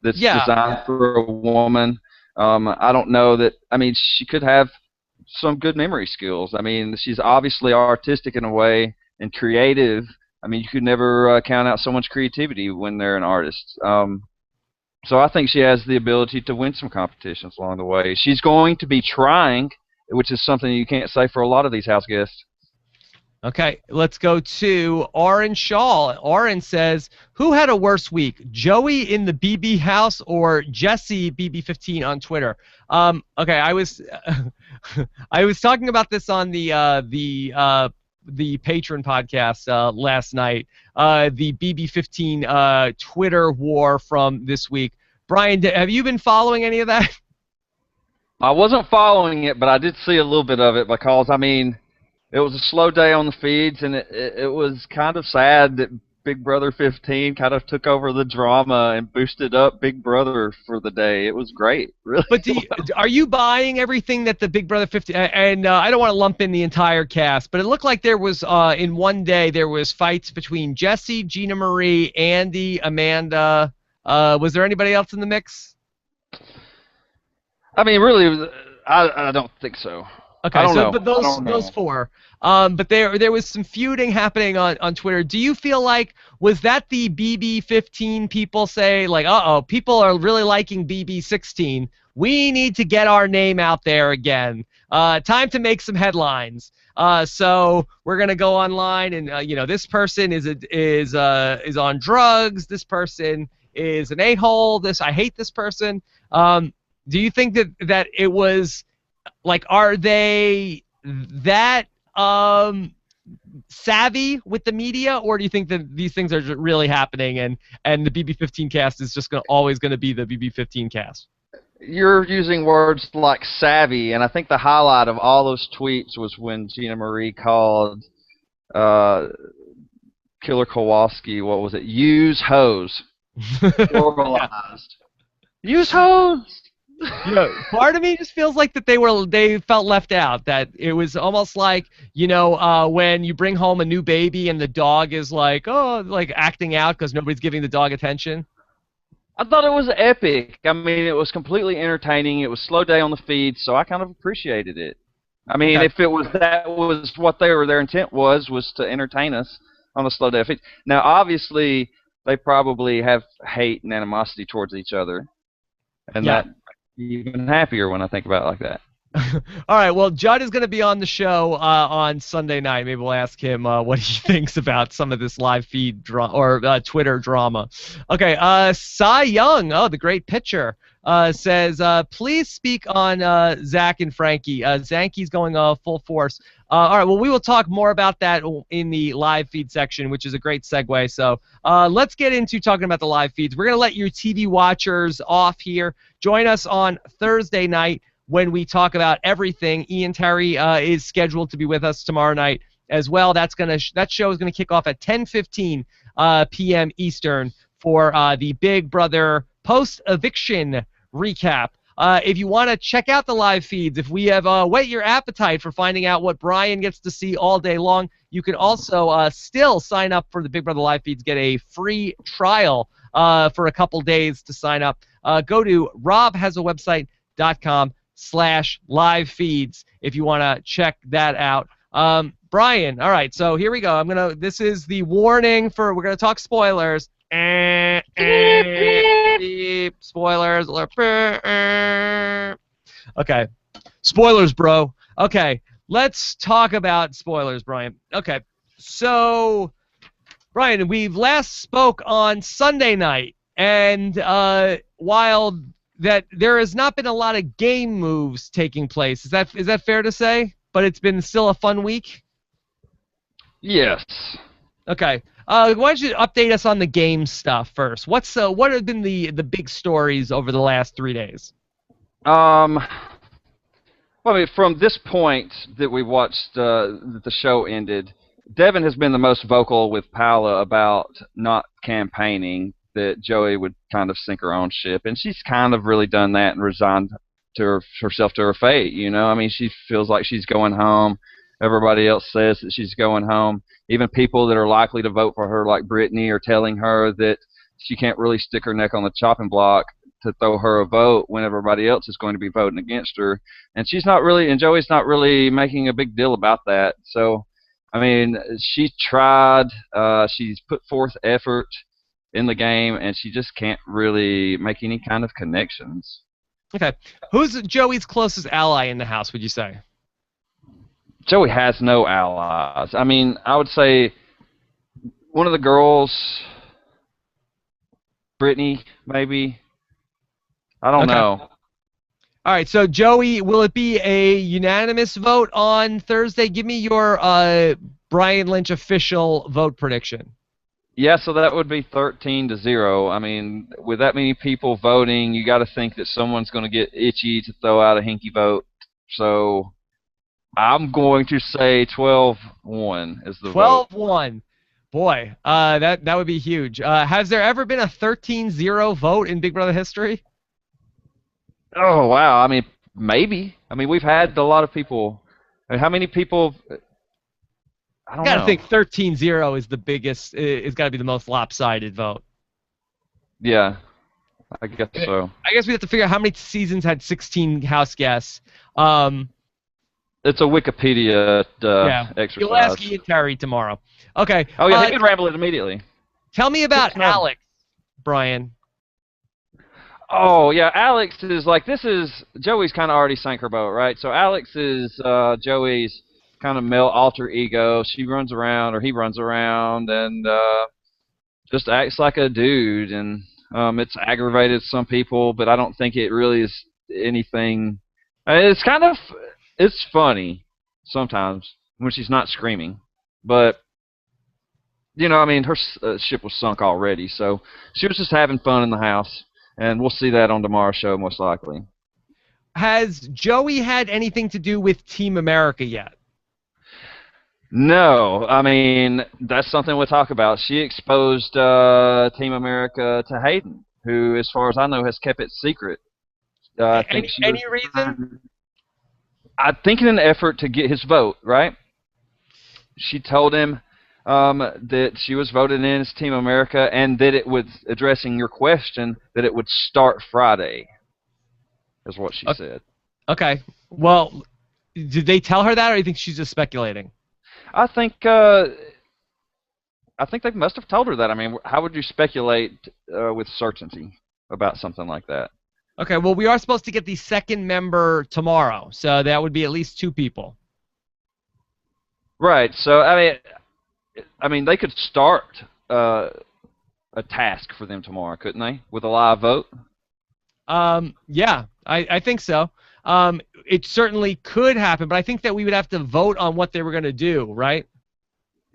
That's designed for a woman. I don't know that, I mean, she could have some good memory skills. I mean, she's obviously artistic in a way and creative. I mean, you could never count out someone's creativity when they're an artist. So I think she has the ability to win some competitions along the way. She's going to be trying, which is something you can't say for a lot of these house guests. Okay, let's go to Oren Shaw. Oren says, who had a worse week, Joey in the BB house or Jesse BB15 on Twitter? Okay, I was I was talking about this on the patron podcast last night. The BB15 Twitter war from this week. Brian, have you been following any of that? I wasn't following it, but I did see a little bit of it because, I mean, it was a slow day on the feeds, and it was kind of sad that Big Brother 15 kind of took over the drama and boosted up Big Brother for the day. It was great, really. But are you buying everything that the Big Brother 15, and I don't want to lump in the entire cast, but it looked like there was, in one day, there was fights between Jesse, Gina Marie, Andy, Amanda. Was there anybody else in the mix? I mean, really, I don't think so. Okay, I don't so know. but those four. But there was some feuding happening on Twitter. Do you feel like, was that the BB15 people say, like, people are really liking BB16. We need to get our name out there again. Time to make some headlines. So we're gonna go online and this person is on drugs. This person is an a-hole. I hate this person. Do you think that it was, like, are they that savvy with the media, or do you think that these things are really happening and the BB15 cast is just always going to be the BB15 cast? You're using words like savvy, and I think the highlight of all those tweets was when Gina Marie called Killer Kowalski, what was it? Use hose. Normalized. Use hose. Part of me just feels like that they felt left out. That it was almost like, when you bring home a new baby and the dog is like acting out because nobody's giving the dog attention. I thought it was epic. I mean, it was completely entertaining. It was a slow day on the feed, so I kind of appreciated it. I mean, if that was what their intent was to entertain us on a slow day of feed. Now, obviously, they probably have hate and animosity towards each other, and that. Even happier when I think about it like that. All right, well, Judd is going to be on the show on Sunday night. Maybe we'll ask him what he thinks about some of this live feed Twitter drama. Okay, Cy Young, the great pitcher, says, please speak on Zach and Frankie. Zanky's going full force. All right, well, we will talk more about that in the live feed section, which is a great segue. So let's get into talking about the live feeds. We're going to let your TV watchers off here. Join us on Thursday night when we talk about everything. Ian Terry is scheduled to be with us tomorrow night as well. That show is going to kick off at 10:15 p.m. Eastern for the Big Brother post-eviction recap. If you want to check out the live feeds, if we have whet your appetite for finding out what Brian gets to see all day long, you can also still sign up for the Big Brother live feeds, get a free trial for a couple days to sign up. Go to robhasawebsite.com/live feeds if you want to check that out. Brian, all right, so here we go. This is the warning we're going to talk spoilers. Spoilers. Okay. Spoilers, bro. Okay. Let's talk about spoilers, Brian. Okay. So, Brian, we've last spoke on Sunday night, and while that there has not been a lot of game moves taking place, is that fair to say? But it's been still a fun week? Yes. Okay. Why don't you update us on the game stuff first? What have been the big stories over the last 3 days? Well, I mean, from this point that we watched that the show ended, Devin has been the most vocal with Paola about not campaigning, that Joey would kind of sink her own ship, and she's kind of really done that and resigned herself to her fate. I mean, she feels like she's going home. Everybody else says that she's going home. Even people that are likely to vote for her, like Brittany, are telling her that she can't really stick her neck on the chopping block to throw her a vote when everybody else is going to be voting against her. And Joey's not really making a big deal about that. So, I mean, she tried, she's put forth effort in the game, and she just can't really make any kind of connections. Okay. Who's Joey's closest ally in the house, would you say? Joey has no allies. I mean, I would say one of the girls, Brittany, maybe. I don't know. All right, so Joey, will it be a unanimous vote on Thursday? Give me your Brian Lynch official vote prediction. Yeah, so that would be 13-0. I mean, with that many people voting, you got to think that someone's going to get itchy to throw out a hinky vote. So I'm going to say 12-1 is the vote. 12-1. Boy, that would be huge. Has there ever been a 13-0 vote in Big Brother history? Oh, wow. I mean, maybe. I mean, we've had a lot of people. I mean, how many people? I don't know. I gotta think 13-0 is the biggest. It's got to be the most lopsided vote. Yeah, I guess so. I guess we have to figure out how many seasons had 16 house guests. It's a Wikipedia exercise. You'll ask Ian Terry tomorrow. Okay. Oh, yeah, he can ramble it immediately. Tell me about Alex, Brian. Oh, yeah, Alex is like, Joey's kind of already sank her boat, right? So Alex is Joey's kind of male alter ego. She runs around, or he runs around, and just acts like a dude. And it's aggravated some people, but I don't think it really is anything. It's funny sometimes when she's not screaming. But, you know, I mean, her ship was sunk already, so she was just having fun in the house. And we'll see that on tomorrow's show, most likely. Has Joey had anything to do with Team America yet? No. I mean, that's something we'll talk about. She exposed Team America to Hayden, who, as far as I know, has kept it secret. Any reason? I think in an effort to get his vote, right? She told him that she was voted in as Team America, and that it was, addressing your question, that it would start Friday, is what she said. Okay. Well, did they tell her that, or do you think she's just speculating? I think they must have told her that. I mean, how would you speculate with certainty about something like that? Okay, well, we are supposed to get the second member tomorrow, so that would be at least 2 people. Right. So, I mean, they could start a task for them tomorrow, couldn't they, with a live vote? Yeah, I think so. It certainly could happen, but I think that we would have to vote on what they were going to do, right?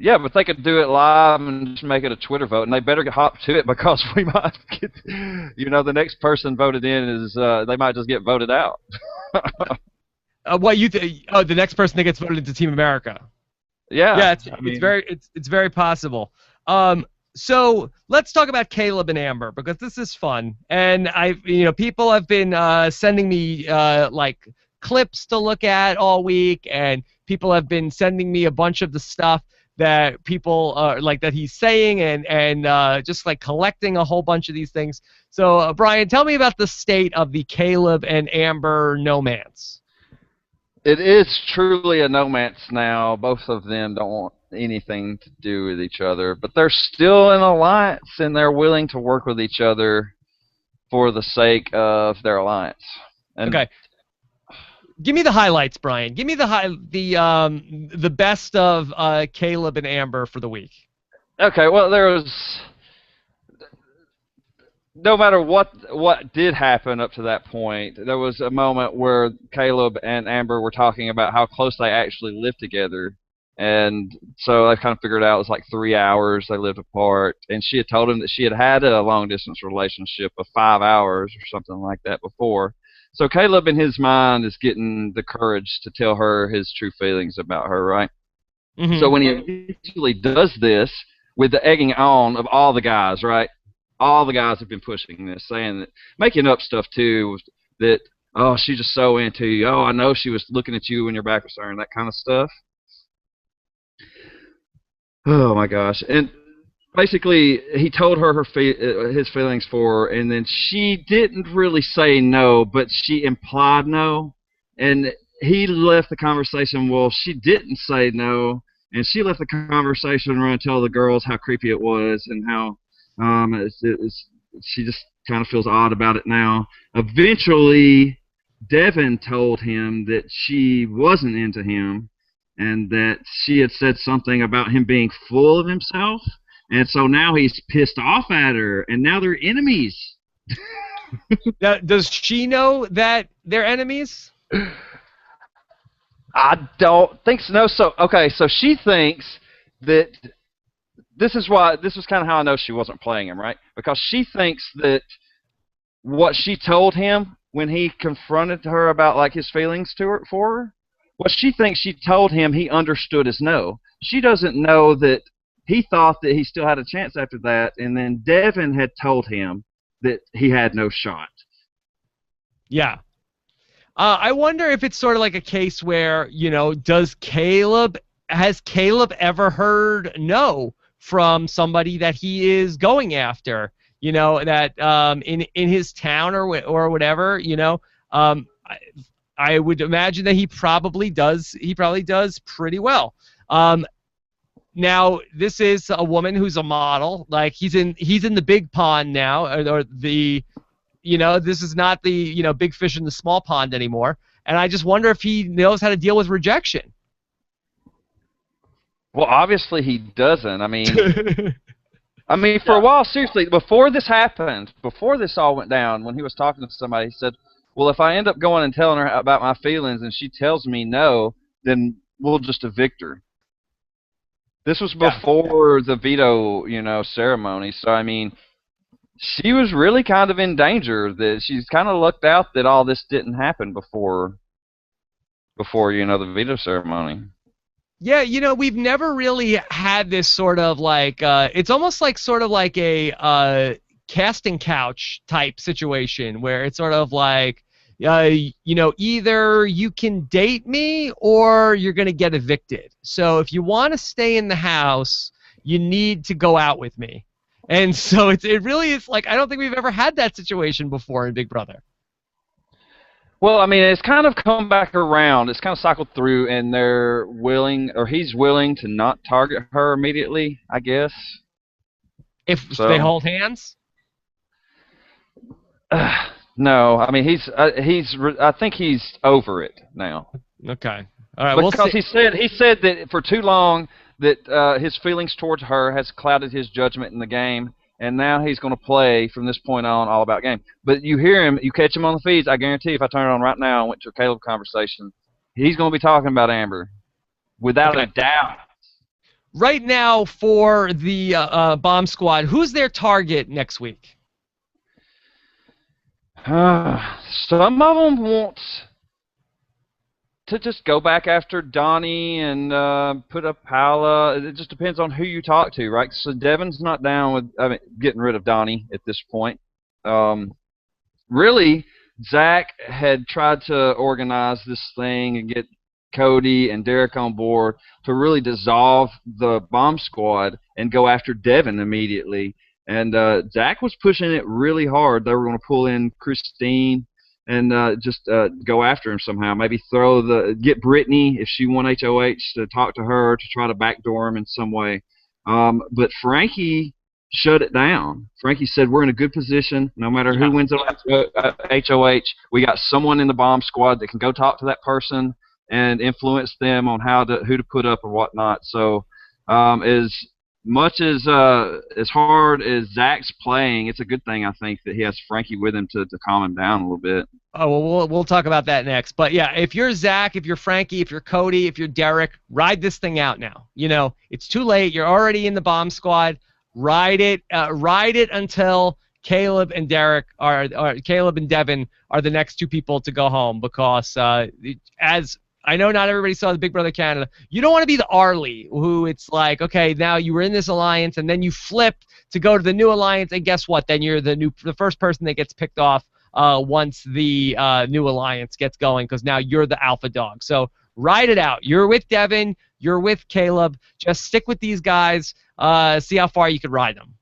Yeah, but they could do it live and just make it a Twitter vote, and they better hop to it, because we might get, the next person voted in is, they might just get voted out. What you think? Oh, the next person that gets voted into Team America. Yeah, it's very possible. So let's talk about Caleb and Amber, because this is fun, and people have been sending me like clips to look at all week, and people have been sending me a bunch of the stuff that people like that he's saying, and just like collecting a whole bunch of these things. So Brian, tell me about the state of the Caleb and Amber nomance. It is truly a nomance now. Both of them don't want anything to do with each other, but they're still in alliance, and they're willing to work with each other for the sake of their alliance. And okay. Give me the highlights, Brian. Give me the best of Caleb and Amber for the week. Okay, well, there was, no matter what did happen up to that point, there was a moment where Caleb and Amber were talking about how close they actually lived together. And so they kind of figured out it was like 3 hours they lived apart. And she had told him that she had a long-distance relationship of 5 hours or something like that before. So Caleb, in his mind, is getting the courage to tell her his true feelings about her, right? Mm-hmm. So when he eventually does this, with the egging on of all the guys, right? All the guys have been pushing this, saying that, making up stuff too, that, oh, she's just so into you. Oh, I know she was looking at you when your back was turned, that kind of stuff. Oh my gosh. And basically, he told her his feelings for her, and then she didn't really say no, but she implied no, and he left the conversation. Well, she didn't say no, and she left the conversation around to tell the girls how creepy it was and how she just kind of feels odd about it now. Eventually, Devin told him that she wasn't into him, and that she had said something about him being full of himself. And so now he's pissed off at her, and now they're enemies. Now, does she know that they're enemies? I don't think so. No, so she thinks that this was kind of how I know she wasn't playing him, right? Because she thinks that what she told him when he confronted her about like his feelings for her, what she thinks she told him he understood as no. She doesn't know that he thought that he still had a chance after that, and then Devin had told him that he had no shot. Yeah. I wonder if it's sort of like a case where, has Caleb ever heard no from somebody that he is going after, that in his town or whatever, I would imagine that he probably does pretty well. Now, this is a woman who's a model. Like he's in the big pond now, or the, this is not the big fish in the small pond anymore. And I just wonder if he knows how to deal with rejection. Well, obviously he doesn't. I mean, for a while, seriously, before this happened, before this all went down, when he was talking to somebody, he said, "Well, if I end up going and telling her about my feelings, and she tells me no, then we'll just evict her." This was before the veto, ceremony. So, I mean, she was really kind of in danger. That she's kind of lucked out that all this didn't happen before the veto ceremony. Yeah, we've never really had this sort of like, it's almost like sort of like a casting couch type situation where it's sort of like, either you can date me or you're going to get evicted. So if you want to stay in the house, you need to go out with me. And so it really is like, I don't think we've ever had that situation before in Big Brother. Well, I mean, it's kind of come back around. It's kind of cycled through, and they're willing, or he's willing to not target her immediately, I guess. If they hold hands? No, I mean I think he's over it now. Okay, all right. Because he said that for too long that his feelings towards her has clouded his judgment in the game, and now he's going to play from this point on all about game. But you hear him, you catch him on the feeds. I guarantee if I turn it on right now and went to a Caleb conversation, he's going to be talking about Amber, without a doubt. Right now for the bomb squad, who's their target next week? Some of them want to just go back after Donny and put up Paola. It just depends on who you talk to, right? So Devin's not down with getting rid of Donny at this point. Really, Zach had tried to organize this thing and get Cody and Derek on board to really dissolve the bomb squad and go after Devin immediately. And Zach was pushing it really hard. They were going to pull in Christine and just go after him somehow. Maybe get Brittany, if she won HOH, to talk to her to try to backdoor him in some way. But Frankie shut it down. Frankie said, we're in a good position. No matter who wins HOH, we got someone in the bomb squad that can go talk to that person and influence them on who to put up or whatnot. So as much as hard as Zach's playing, it's a good thing, I think, that he has Frankie with him to calm him down a little bit. Oh, well, we'll talk about that next. But yeah, if you're Zach, if you're Frankie, if you're Cody, if you're Derek, ride this thing out now. It's too late. You're already in the bomb squad. Ride it until Caleb and Caleb and Devin are the next two people to go home, because as I know not everybody saw the Big Brother Canada. You don't want to be the Arlie, who it's like, okay, now you were in this alliance, and then you flip to go to the new alliance, and guess what? Then you're the first person that gets picked off once the new alliance gets going, because now you're the alpha dog. So Ride it out. You're with Devin. You're with Caleb. Just stick with these guys. See how far you can ride them.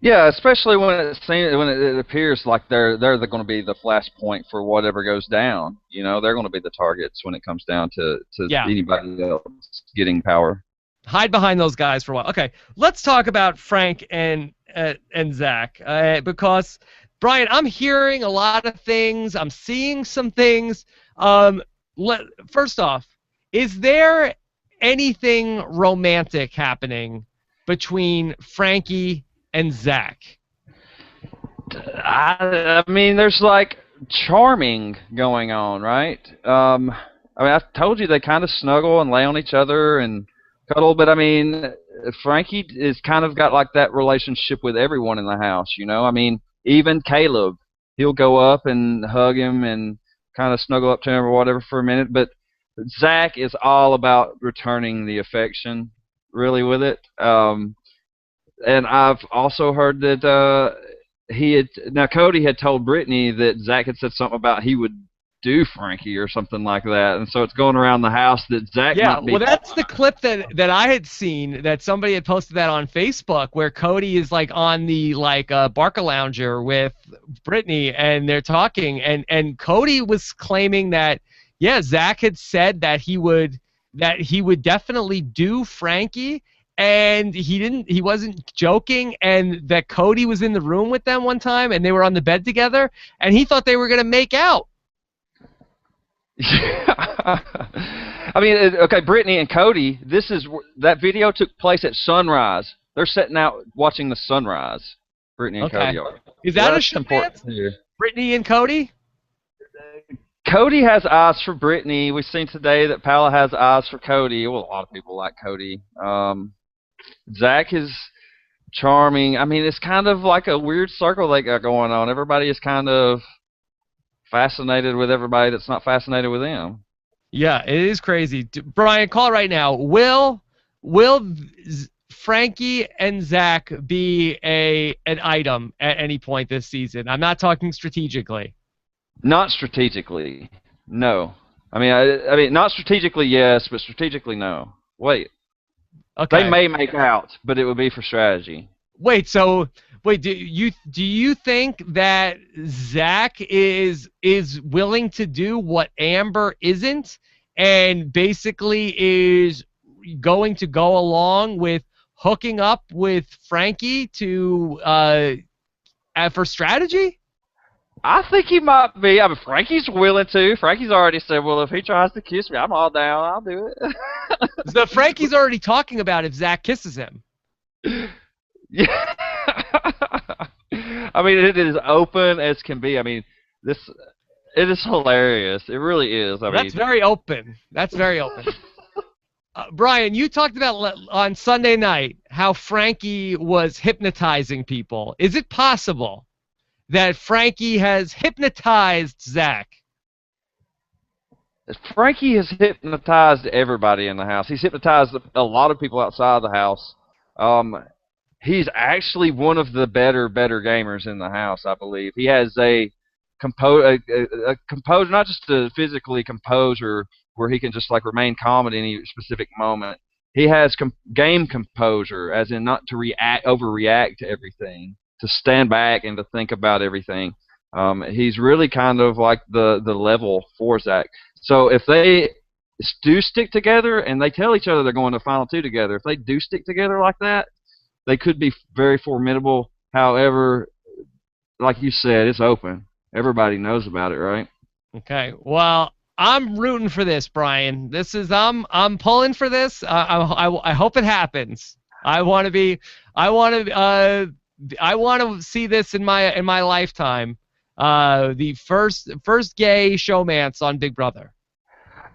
Yeah, especially when it appears like they're going to be the flashpoint for whatever goes down. You know, they're going to be the targets when it comes down to anybody else getting power. Hide behind those guys for a while. Okay, let's talk about Frank and Zach because Brian, I'm hearing a lot of things. I'm seeing some things. First off, is there anything romantic happening between Frankie and Zach? I mean, there's like charming going on, right? I mean, I told you they kind of snuggle and lay on each other and cuddle, but I mean, Frankie is kind of got like that relationship with everyone in the house, you know? I mean, even Caleb, he'll go up and hug him and kind of snuggle up to him or whatever for a minute, but Zach is all about returning the affection, really, with it. And I've also heard that Cody had told Brittany that Zach had said something about he would do Frankie or something like that, and so it's going around the house that Zach might be. Well, that's the clip that I had seen, that somebody had posted that on Facebook, where Cody is like on the Barca Lounger with Brittany, and they're talking, and Cody was claiming that Zach had said that he would definitely do Frankie, and he wasn't joking, and that Cody was in the room with them one time, and they were on the bed together, and he thought they were gonna make out. I mean, okay, Brittany and Cody, that video took place at sunrise. They're sitting out watching the sunrise. Brittany and Cody are. Is that a showmance? Brittany and Cody? Cody has eyes for Brittany. We've seen today that Paola has eyes for Cody. Well, a lot of people like Cody. Zach is charming. I mean, it's kind of like a weird circle they got going on. Everybody is kind of fascinated with everybody that's not fascinated with them. Yeah, it is crazy. Brian, call right now. Will Frankie and Zach be an item at any point this season? I'm not talking strategically. Not strategically, no. I mean, not strategically, yes, but strategically, no. Wait. Okay. They may make out, but it would be for strategy. Do you think that Zach is willing to do what Amber isn't, and basically is going to go along with hooking up with Frankie for strategy? I think he might be. I mean, Frankie's willing to. Frankie's already said, well, if he tries to kiss me, I'm all down. I'll do it. So Frankie's already talking about if Zach kisses him. Yeah. I mean, it is open as can be. I mean, it is hilarious. It really is. That's very open. That's very open. Brian, you talked about on Sunday night how Frankie was hypnotizing people. Is it possible that Frankie has hypnotized Zach? Frankie has hypnotized everybody in the house. He's hypnotized a lot of people outside the house. He's actually one of the better gamers in the house, I believe. He has a composure, not just a physically composure where he can just like remain calm at any specific moment. He has game composure, as in not to overreact to everything, to stand back and to think about everything. He's really kind of like the level for Zach. So if they do stick together, and they tell each other they're going to Final Two together, if they do stick together like that, they could be very formidable. However, like you said, it's open. Everybody knows about it, right? Okay. Well, I'm rooting for this, Brian. I'm pulling for this. I hope it happens. I want to see this in my lifetime. The first gay showmance on Big Brother.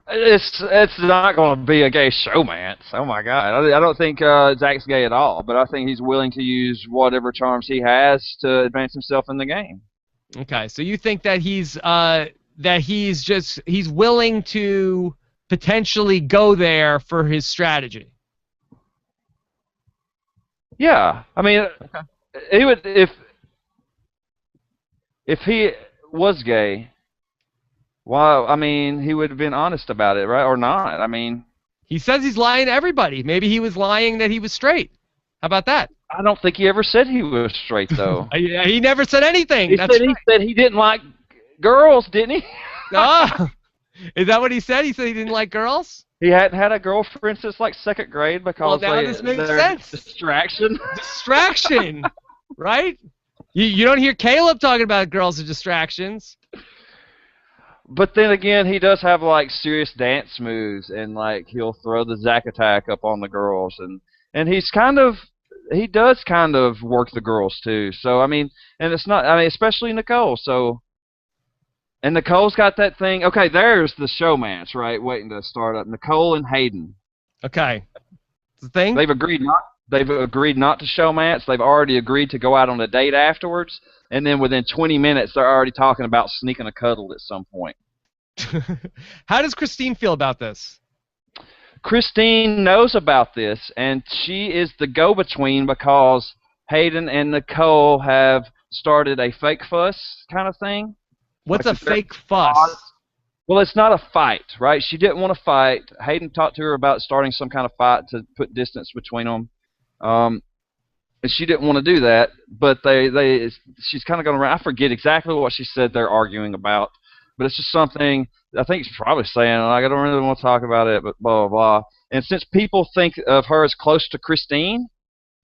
It's not going to be a gay showmance. Oh my God! I don't think Zach's gay at all, but I think he's willing to use whatever charms he has to advance himself in the game. Okay, so you think that he's willing to potentially go there for his strategy? Yeah, I mean, okay. He would if he was gay. Well, I mean, he would have been honest about it, right? Or not. I mean, He says he's lying to everybody. Maybe he was lying that he was straight. How about that? I don't think he ever said he was straight, though. He never said anything. He That's said he said he didn't like girls, didn't he? right. Oh, is that what he said? He said he didn't like girls? He hadn't had a girlfriend since like second grade Well, because now this makes they're sense. distraction. Distraction, right? You don't hear Caleb talking about girls as distractions. But then again, he does have like serious dance moves, and like he'll throw the Zack attack up on the girls, and he does kind of work the girls too. So I mean, and it's not, I mean, especially Nicole. So, and Nicole's got that thing. Okay, there's the showmance, right? Waiting to start up. Nicole and Hayden. Okay. It's the thing? They've agreed not. They've agreed not to showmance. They've already agreed to go out on a date afterwards, and then within 20 minutes, they're already talking about sneaking a cuddle at some point. How does Christine feel about this? Christine knows about this, and she is the go-between because Hayden and Nicole have started a fake fuss kind of thing. What's Like a fake fuss? Well, it's not a fight, right? She didn't want to fight. Hayden talked to her about starting some kind of fight to put distance between them. And she didn't want to do that, but she's kind of going around. I forget exactly what she said they're arguing about, but it's just something I think she's probably saying, like, I don't really want to talk about it, but blah, blah, blah. And since people think of her as close to Christine,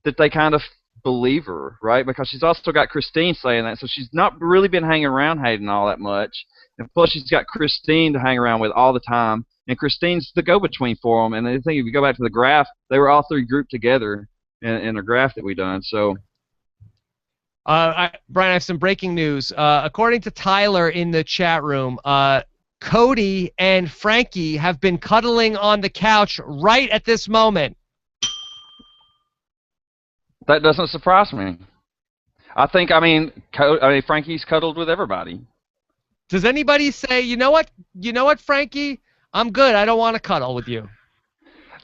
that they kind of believe her, right? Because she's also got Christine saying that, so she's not really been hanging around Hayden all that much. And plus, she's got Christine to hang around with all the time, and Christine's the go-between for them. And I think if you go back to the graph, they were all three grouped together in a graph that we done. So, Brian, I have some breaking news. According to Tyler in the chat room, Cody and Frankie have been cuddling on the couch right at this moment. that doesn't surprise me. I mean, Frankie's cuddled with everybody. Does anybody say, you know what, Frankie? I'm good. I don't want to cuddle with you.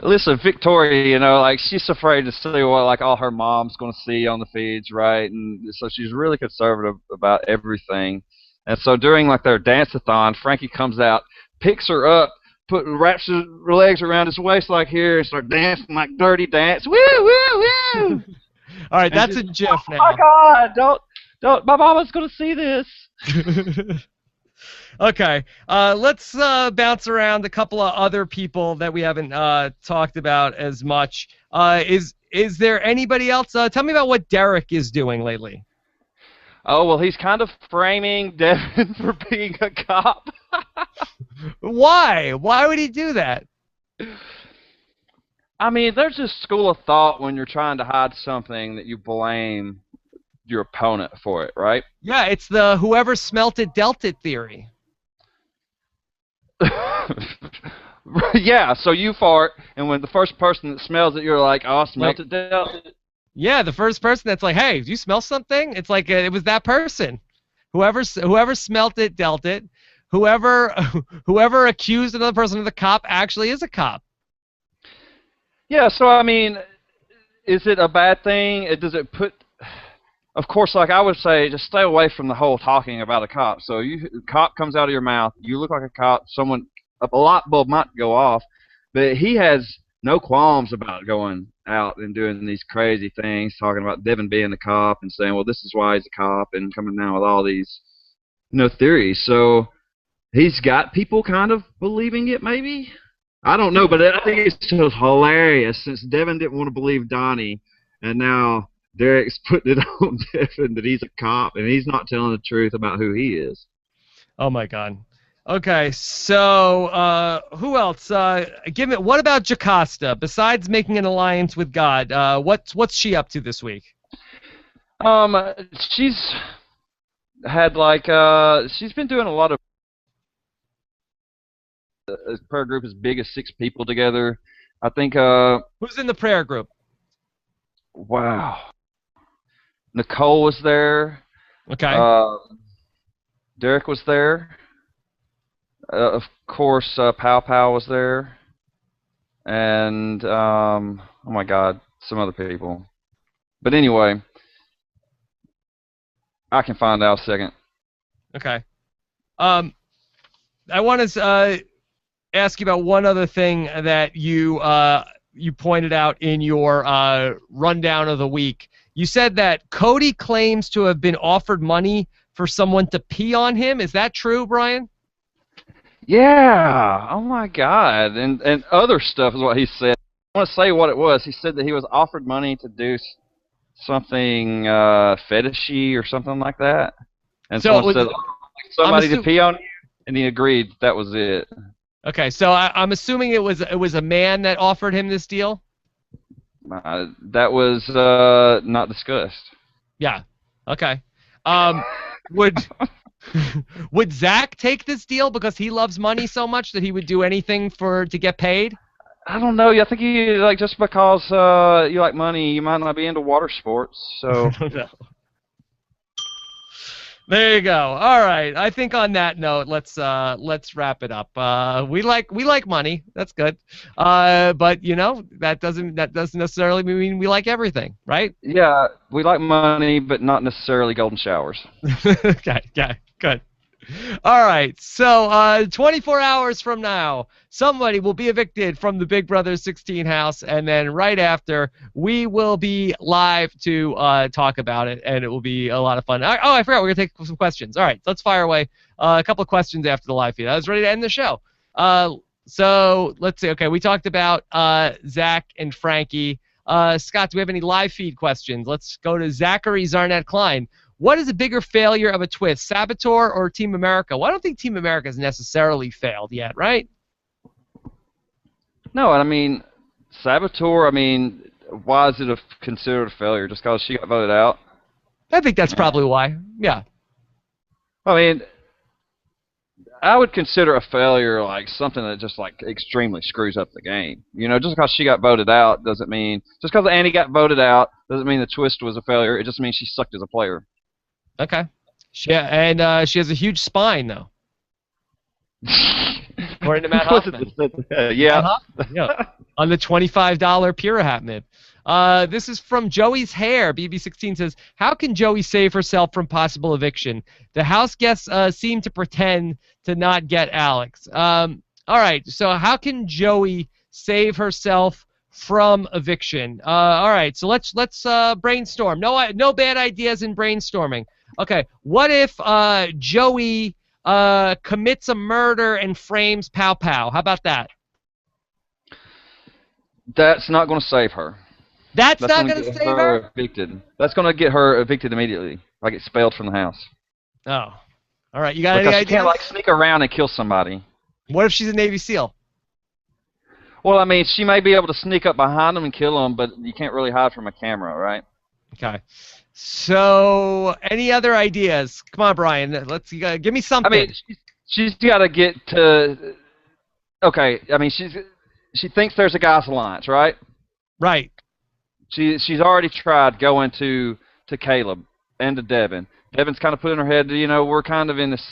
Listen, Victoria, you know, like, she's afraid to see what, like, all her mom's going to see on the feeds, right? And so she's really conservative about everything. And so during, like, their dance-a-thon, Frankie comes out, picks her up, wraps her legs around his waist like here, and start dancing like dirty dance. Woo, woo, woo! All right, that's a GIF now. Oh, my God, don't, my mama's going to see this. Okay, let's bounce around a couple of other people that we haven't talked about as much. Is there anybody else? Tell me about what Derek is doing lately. Oh, well, he's kind of framing Devin for being a cop. Why? Why would he do that? I mean, there's this school of thought when you're trying to hide something that you blame your opponent for it, right? Yeah, it's the whoever smelt it dealt it theory. Yeah, so you fart, and when the first person that smells it, you're like, oh, I smelt it, dealt it. Yeah, the first person that's like, hey, do you smell something? It's like it was that person. Whoever smelt it dealt it. Whoever accused another person of the cop actually is a cop. Yeah, so I mean, is it a bad thing? Does it put? Of course, like I would say, just stay away from the whole talking about a cop. So cop comes out of your mouth, you look like a cop. A light bulb might go off, but he has no qualms about going out and doing these crazy things, talking about Devin being a cop and saying, well, this is why he's a cop, and coming down with all these, theories. So he's got people kind of believing it, maybe. I don't know, but I think it's just hilarious since Devin didn't want to believe Donny, and now Derek's putting it on Devin that he's a cop, and he's not telling the truth about who he is. Oh my God. Okay, so who else? What about Jocasta? Besides making an alliance with God, what's she up to this week? She's had she's been doing a lot of prayer group as big as 6 people together. I think. Who's in the prayer group? Wow. Nicole was there. Okay. Derek was there. Of course, Pow was there. And, oh my God, some other people. But anyway, I can find out a second. Okay. I want to ask you about one other thing that you pointed out in your rundown of the week. You said that Cody claims to have been offered money for someone to pee on him. Is that true, Brian? Yeah. Oh my God. And other stuff is what he said. I want to say what it was. He said that he was offered money to do something fetishy or something like that. And So it someone was. said, I'm somebody to assuming. pee on you, and he agreed that was it. Okay, so I'm assuming it was a man that offered him this deal. That was not discussed. Yeah. Okay. Would would Zach take this deal because he loves money so much that he would do anything to get paid? I don't know. I think you like just because you like money, you might not be into water sports. So No. There you go. All right. I think on that note, let's wrap it up. We like money. That's good. But that doesn't necessarily mean we like everything, right? yeah, we like money, but not necessarily golden showers. Okay. Good. All right. So 24 hours from now, somebody will be evicted from the Big Brother 16 house, and then right after, we will be live to talk about it, and it will be a lot of fun. I forgot we're gonna take some questions. All right, let's fire away a couple of questions after the live feed. I was ready to end the show. So let's see. Okay, we talked about Zach and Frankie. Scott, do we have any live feed questions? Let's go to Zachary Zarnett Klein. What is a bigger failure of a twist, Saboteur or Team America? Well, I don't think Team America has necessarily failed yet, right? No, I mean, Saboteur. I mean, why is it considered a failure? Just because she got voted out? I think that's probably why. Yeah. I mean, I would consider a failure like something that just like extremely screws up the game. You know, just because she got voted out doesn't mean just because Annie got voted out doesn't mean the twist was a failure. It just means she sucked as a player. Okay. And she has a huge spine, though, according to Matt Hoffman. Yeah. Matt Hoffman, yeah. On the $25 Pura Hat Mib. This is from Joey's Hair. BB16 says, how can Joey save herself from possible eviction? The house guests seem to pretend to not get Alex. All right, so how can Joey save herself from eviction? All right, so let's brainstorm. No bad ideas in brainstorming. Okay, what if Joey commits a murder and frames Pow Pow? How about that? That's not going to save her. That's not going to save her? Evicted. That's going to get her evicted immediately, like expelled from the house. Oh. All right, you got any Because ideas? she can't like sneak around and kill somebody. What if she's a Navy SEAL? Well, I mean, she may be able to sneak up behind them and kill them, but you can't really hide from a camera, right? Okay. So, any other ideas? Come on, Brian. Give me something. I mean, she's got to get to. Okay, I mean, she thinks there's a guys' alliance, right? Right. She's already tried going to Caleb and to Devin. Devin's kind of put in her head, you know, we're kind of in this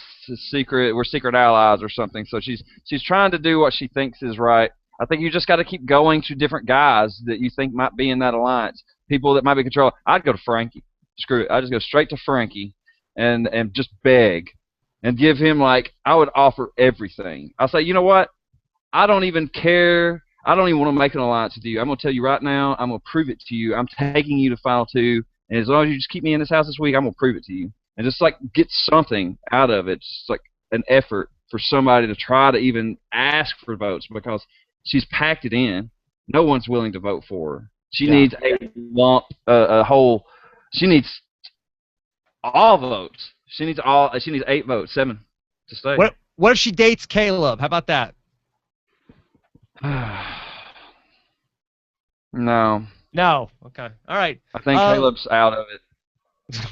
secret, we're secret allies or something. So she's trying to do what she thinks is right. I think you just got to keep going to different guys that you think might be in that alliance, people that might be controlling. I'd go to Frankie. Screw it. I just go straight to Frankie and just beg and give him, like, I would offer everything. I'll say, you know what? I don't even care. I don't even want to make an alliance with you. I'm going to tell you right now. I'm going to prove it to you. I'm taking you to Final 2. And as long as you just keep me in this house this week, I'm going to prove it to you. And just, like, get something out of it. Just, like, an effort for somebody to try to even ask for votes because she's packed it in. No one's willing to vote for her. She needs a whole – she needs all votes. She needs 8 votes, 7 to stay. What if she dates Caleb? How about that? No. No. Okay. All right. I think Caleb's out of it.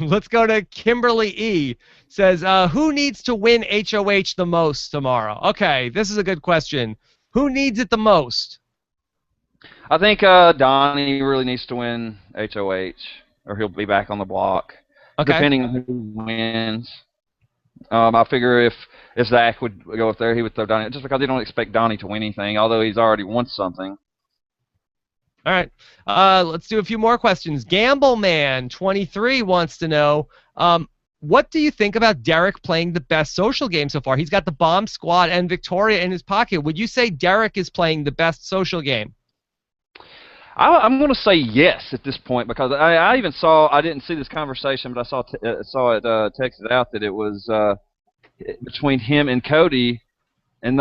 Let's go to Kimberly E. Says, who needs to win HOH the most tomorrow? Okay, this is a good question. Who needs it the most? I think Donny really needs to win HOH, or he'll be back on the block. Okay. Depending on who wins. I figure if Zach would go up there, he would throw Donny, just because they don't expect Donny to win anything, although he's already won something. All right. Let's do a few more questions. Gambleman23 wants to know, what do you think about Derek playing the best social game so far? He's got the Bomb Squad and Victoria in his pocket. Would you say Derek is playing the best social game? I'm going to say yes at this point because I even saw, I didn't see this conversation, but I saw it texted out that it was between him and Cody, and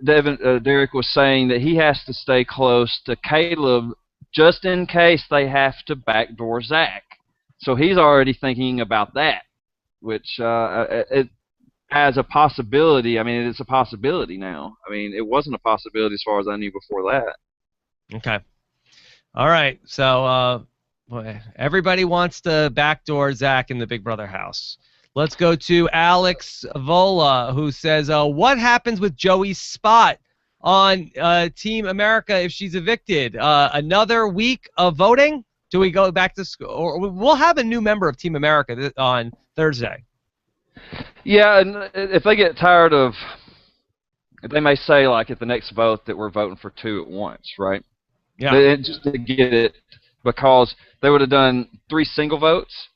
Derek was saying that he has to stay close to Caleb just in case they have to backdoor Zach. So he's already thinking about that, which it as a possibility. I mean, it's a possibility now. I mean, it wasn't a possibility as far as I knew before that. Okay. All right. So boy, everybody wants to backdoor Zach in the Big Brother house. Let's go to Alex Vola, who says, what happens with Joey's spot on Team America if she's evicted? Another week of voting? Do we go back to school? Or we'll have a new member of Team America on Thursday. Yeah, and if they get tired of, they may say, like, at the next vote that we're voting for 2 at once, right? Yeah. Just to get it, because they would have done 3 single votes,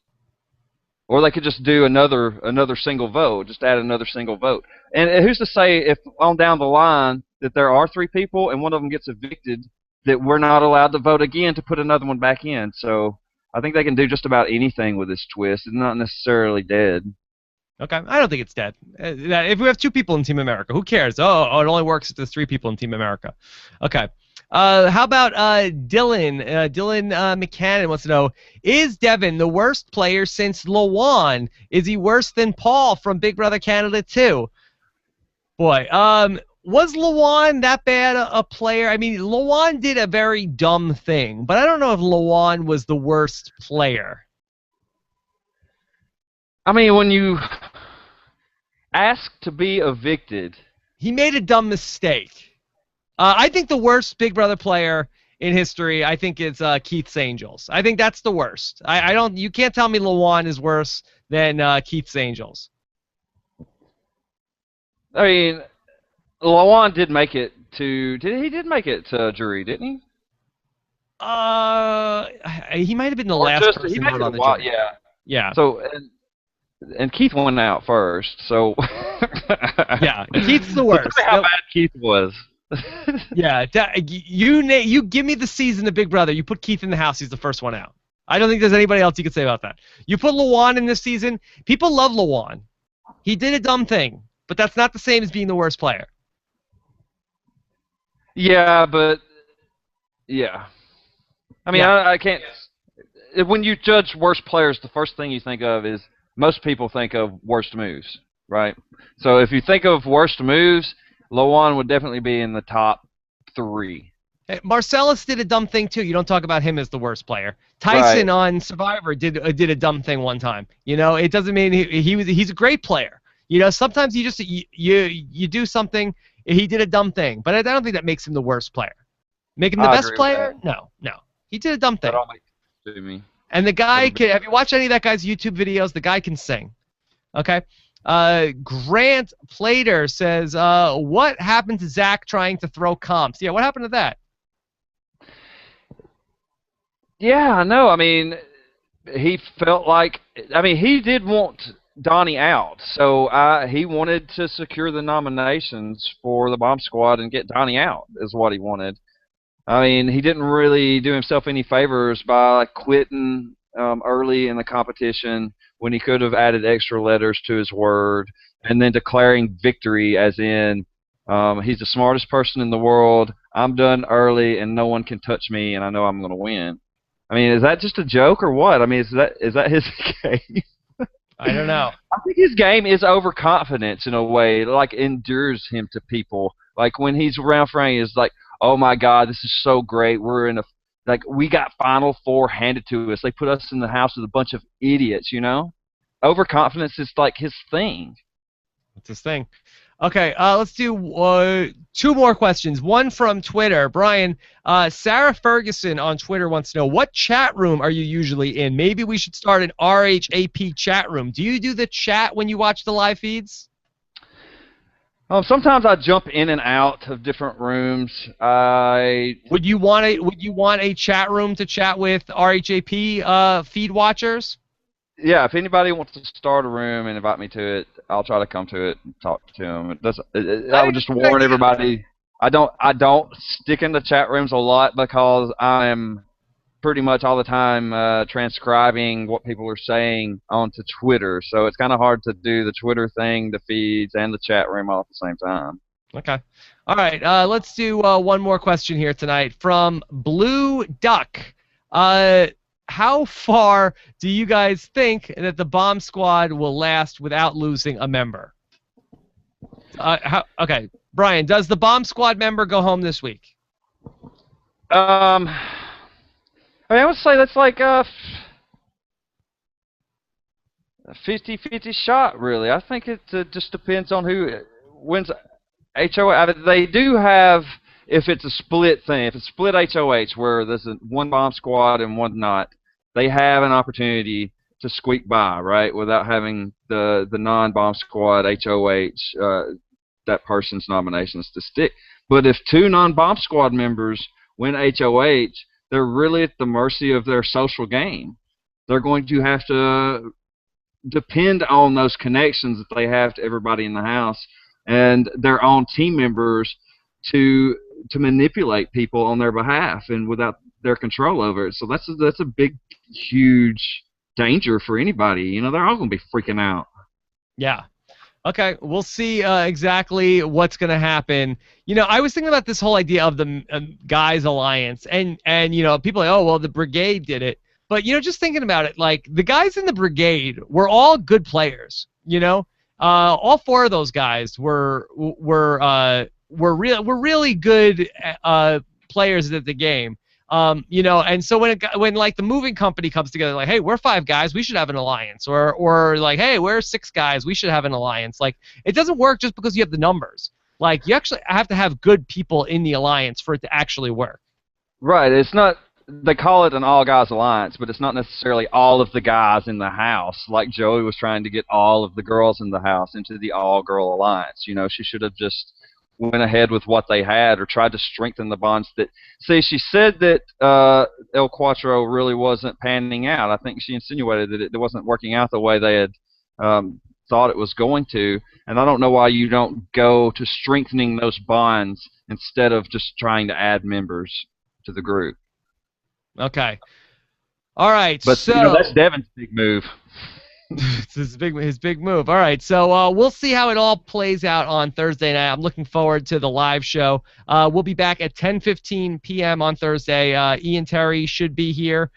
or they could just do another single vote, just add another single vote. And who's to say if on down the line that there are 3 people and one of them gets evicted, that we're not allowed to vote again to put another one back in? So I think they can do just about anything with this twist. It's not necessarily dead. Okay, I don't think it's dead. If we have 2 people in Team America, who cares? Oh, it only works if there's 3 people in Team America. Okay. How about Dylan? Dylan McCannon wants to know, is Devin the worst player since Lawan? Is he worse than Paul from Big Brother Canada 2? Boy, was Lawan that bad a player? I mean, Lawan did a very dumb thing, but I don't know if Lawan was the worst player. I mean, when you ask to be evicted, he made a dumb mistake. I think the worst Big Brother player in history, I think it's Keith's Angels. I think that's the worst. I don't. You can't tell me Lawan is worse than Keith's Angels. I mean, Lawan did make it to. He did make it to jury, didn't he? He might have been the last person out on the jury. Yeah. Yeah. So and Keith went out first. So yeah, Keith's the worst. Tell me how bad Keith was. Yeah, you give me the season of Big Brother. You put Keith in the house, he's the first one out. I don't think there's anybody else you could say about that. You put Lawan in this season, people love Lawan. He did a dumb thing, but that's not the same as being the worst player. Yeah, but yeah. I mean, I can't. When you judge worst players, the first thing you think of is most people think of worst moves, right? So if you think of worst moves, Lawan would definitely be in the top 3. Hey, Marcellus did a dumb thing too. You don't talk about him as the worst player. Tyson on Survivor did a dumb thing one time. You know, it doesn't mean he's a great player. You know, sometimes you just you do something. He did a dumb thing, but I don't think that makes him the worst player. Make him the best player? No. He did a dumb thing. That all makes sense to me. And the guy can. Have you watched any of that guy's YouTube videos? The guy can sing. Okay. Grant Plater says, what happened to Zach trying to throw comps? Yeah, what happened to that? Yeah, I know. I mean, he felt like, I mean, he did want Donny out, so he wanted to secure the nominations for the Bomb Squad and get Donny out is what he wanted. I mean, he didn't really do himself any favors by quitting early in the competition when he could have added extra letters to his word, and then declaring victory as in, he's the smartest person in the world, I'm done early, and no one can touch me, and I know I'm going to win. I mean, is that just a joke or what? I mean, is that his game? I don't know. I think his game is overconfidence in a way, like endures him to people. Like when he's around Frank, it's like, oh my God, this is so great. We're in we got Final 4 handed to us. They put us in the house with a bunch of idiots, you know? Overconfidence is like his thing. It's his thing. Okay, let's do 2 more questions. One from Twitter. Brian, Sarah Ferguson on Twitter wants to know, what chat room are you usually in? Maybe we should start an RHAP chat room. Do you do the chat when you watch the live feeds? Sometimes I jump in and out of different rooms. Would you want a chat room to chat with RHAP feed watchers? yeah, if anybody wants to start a room and invite me to it, I'll try to come to it and talk to them. I I would think just it's a good warn idea. everybody. I don't stick in the chat rooms a lot because I'm pretty much all the time transcribing what people are saying onto Twitter. So it's kind of hard to do the Twitter thing, the feeds, and the chat room all at the same time. Okay. All right. Let's do one more question here tonight from Blue Duck. How far do you guys think that the bomb squad will last without losing a member? Okay, Brian, does the bomb squad member go home this week? I would say that's like a 50-50 shot, really. I think it just depends on who wins HOH. They do have, if it's a split thing, if it's split HOH where there's one bomb squad and one not, they have an opportunity to squeak by, right, without having the non-bomb squad HOH, that person's nominations to stick. But if two non-bomb squad members win HOH, they're really at the mercy of their social game. They're going to have to depend on those connections that they have to everybody in the house and their own team members to manipulate people on their behalf and without their control over it. So that's a big, huge danger for anybody. You know, they're all going to be freaking out. Yeah. Okay, we'll see exactly what's going to happen. You know, I was thinking about this whole idea of the guys alliance, and you know, people are like, oh, well, the brigade did it. But you know, just thinking about it, like the guys in the brigade were all good players. You know, all four of those guys were really good players at the game. You know, and so when like the moving company comes together, like, hey, we're 5 guys, we should have an alliance, or like, hey, we're 6 guys, we should have an alliance. Like, it doesn't work just because you have the numbers. Like, you actually have to have good people in the alliance for it to actually work. Right. It's not. They call it an all-guys alliance, but it's not necessarily all of the guys in the house. Like Joey was trying to get all of the girls in the house into the all-girl alliance. You know, she should have just went ahead with what they had or tried to strengthen the bonds that. See, she said that El Cuatro really wasn't panning out. I think she insinuated that it wasn't working out the way they had thought it was going to. And I don't know why you don't go to strengthening those bonds instead of just trying to add members to the group. Okay. All right. But so you know, that's Devin's big move. it's his big move. All right, so we'll see how it all plays out on Thursday night. I'm looking forward to the live show. We'll be back at 10:15 p.m. on Thursday. Ian Terry should be here.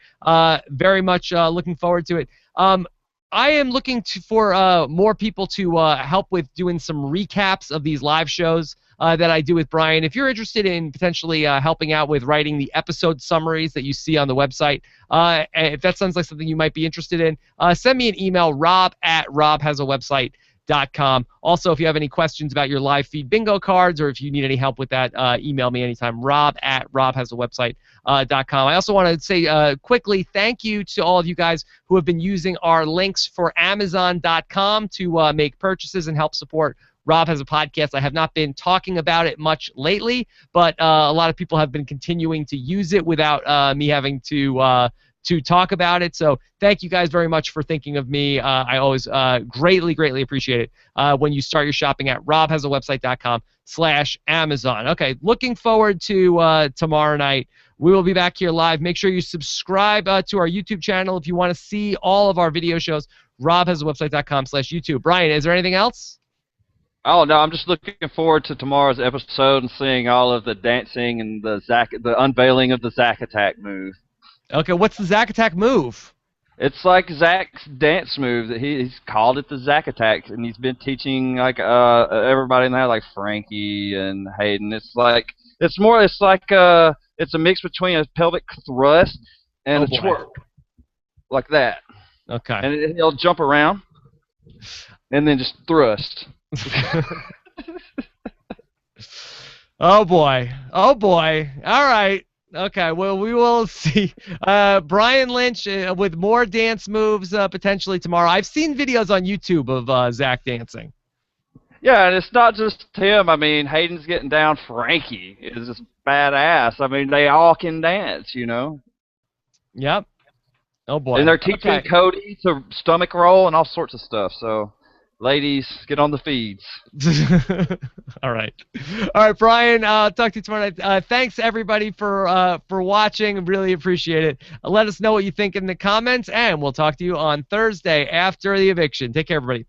Very much looking forward to it. I am looking for more people to help with doing some recaps of these live shows that I do with Brian. If you're interested in potentially helping out with writing the episode summaries that you see on the website, if that sounds like something you might be interested in, send me an email, rob@robhasawebsite.com. Also, if you have any questions about your live feed bingo cards or if you need any help with that, email me anytime, rob@robhasawebsite.com. I also want to say quickly thank you to all of you guys who have been using our links for Amazon.com to make purchases and help support Rob Has a Podcast. I have not been talking about it much lately, but a lot of people have been continuing to use it without me having to talk about it. So thank you guys very much for thinking of me. I always greatly appreciate it when you start your shopping at robhasawebsite.com/Amazon. Okay, looking forward to tomorrow night. We will be back here live. Make sure you subscribe to our YouTube channel if you want to see all of our video shows. robhasawebsite.com/YouTube. Brian, is there anything else? Oh no, I'm just looking forward to tomorrow's episode and seeing all of the dancing and the unveiling of the Zack Attack move. Okay, what's the Zack Attack move? It's like Zack's dance move that he's called it the Zack Attack, and he's been teaching like everybody in there, like Frankie and Hayden. It's like it's a mix between a pelvic thrust and a twerk, like that. Okay. And he'll jump around and then just thrust. Oh boy. All right. Okay, well, we will see Brian Lynch with more dance moves potentially tomorrow. I've seen videos on YouTube of Zack dancing. Yeah, and it's not just him. I mean, Hayden's getting down. Frankie is just badass. I mean, they all can dance, you know? Yep. Oh boy. And they're teaching Okay. Cody to stomach roll and all sorts of stuff. So, ladies, get on the feeds. All right. All right, Brian. Talk to you tomorrow night. Thanks everybody for watching. Really appreciate it. Let us know what you think in the comments, and we'll talk to you on Thursday after the eviction. Take care, everybody.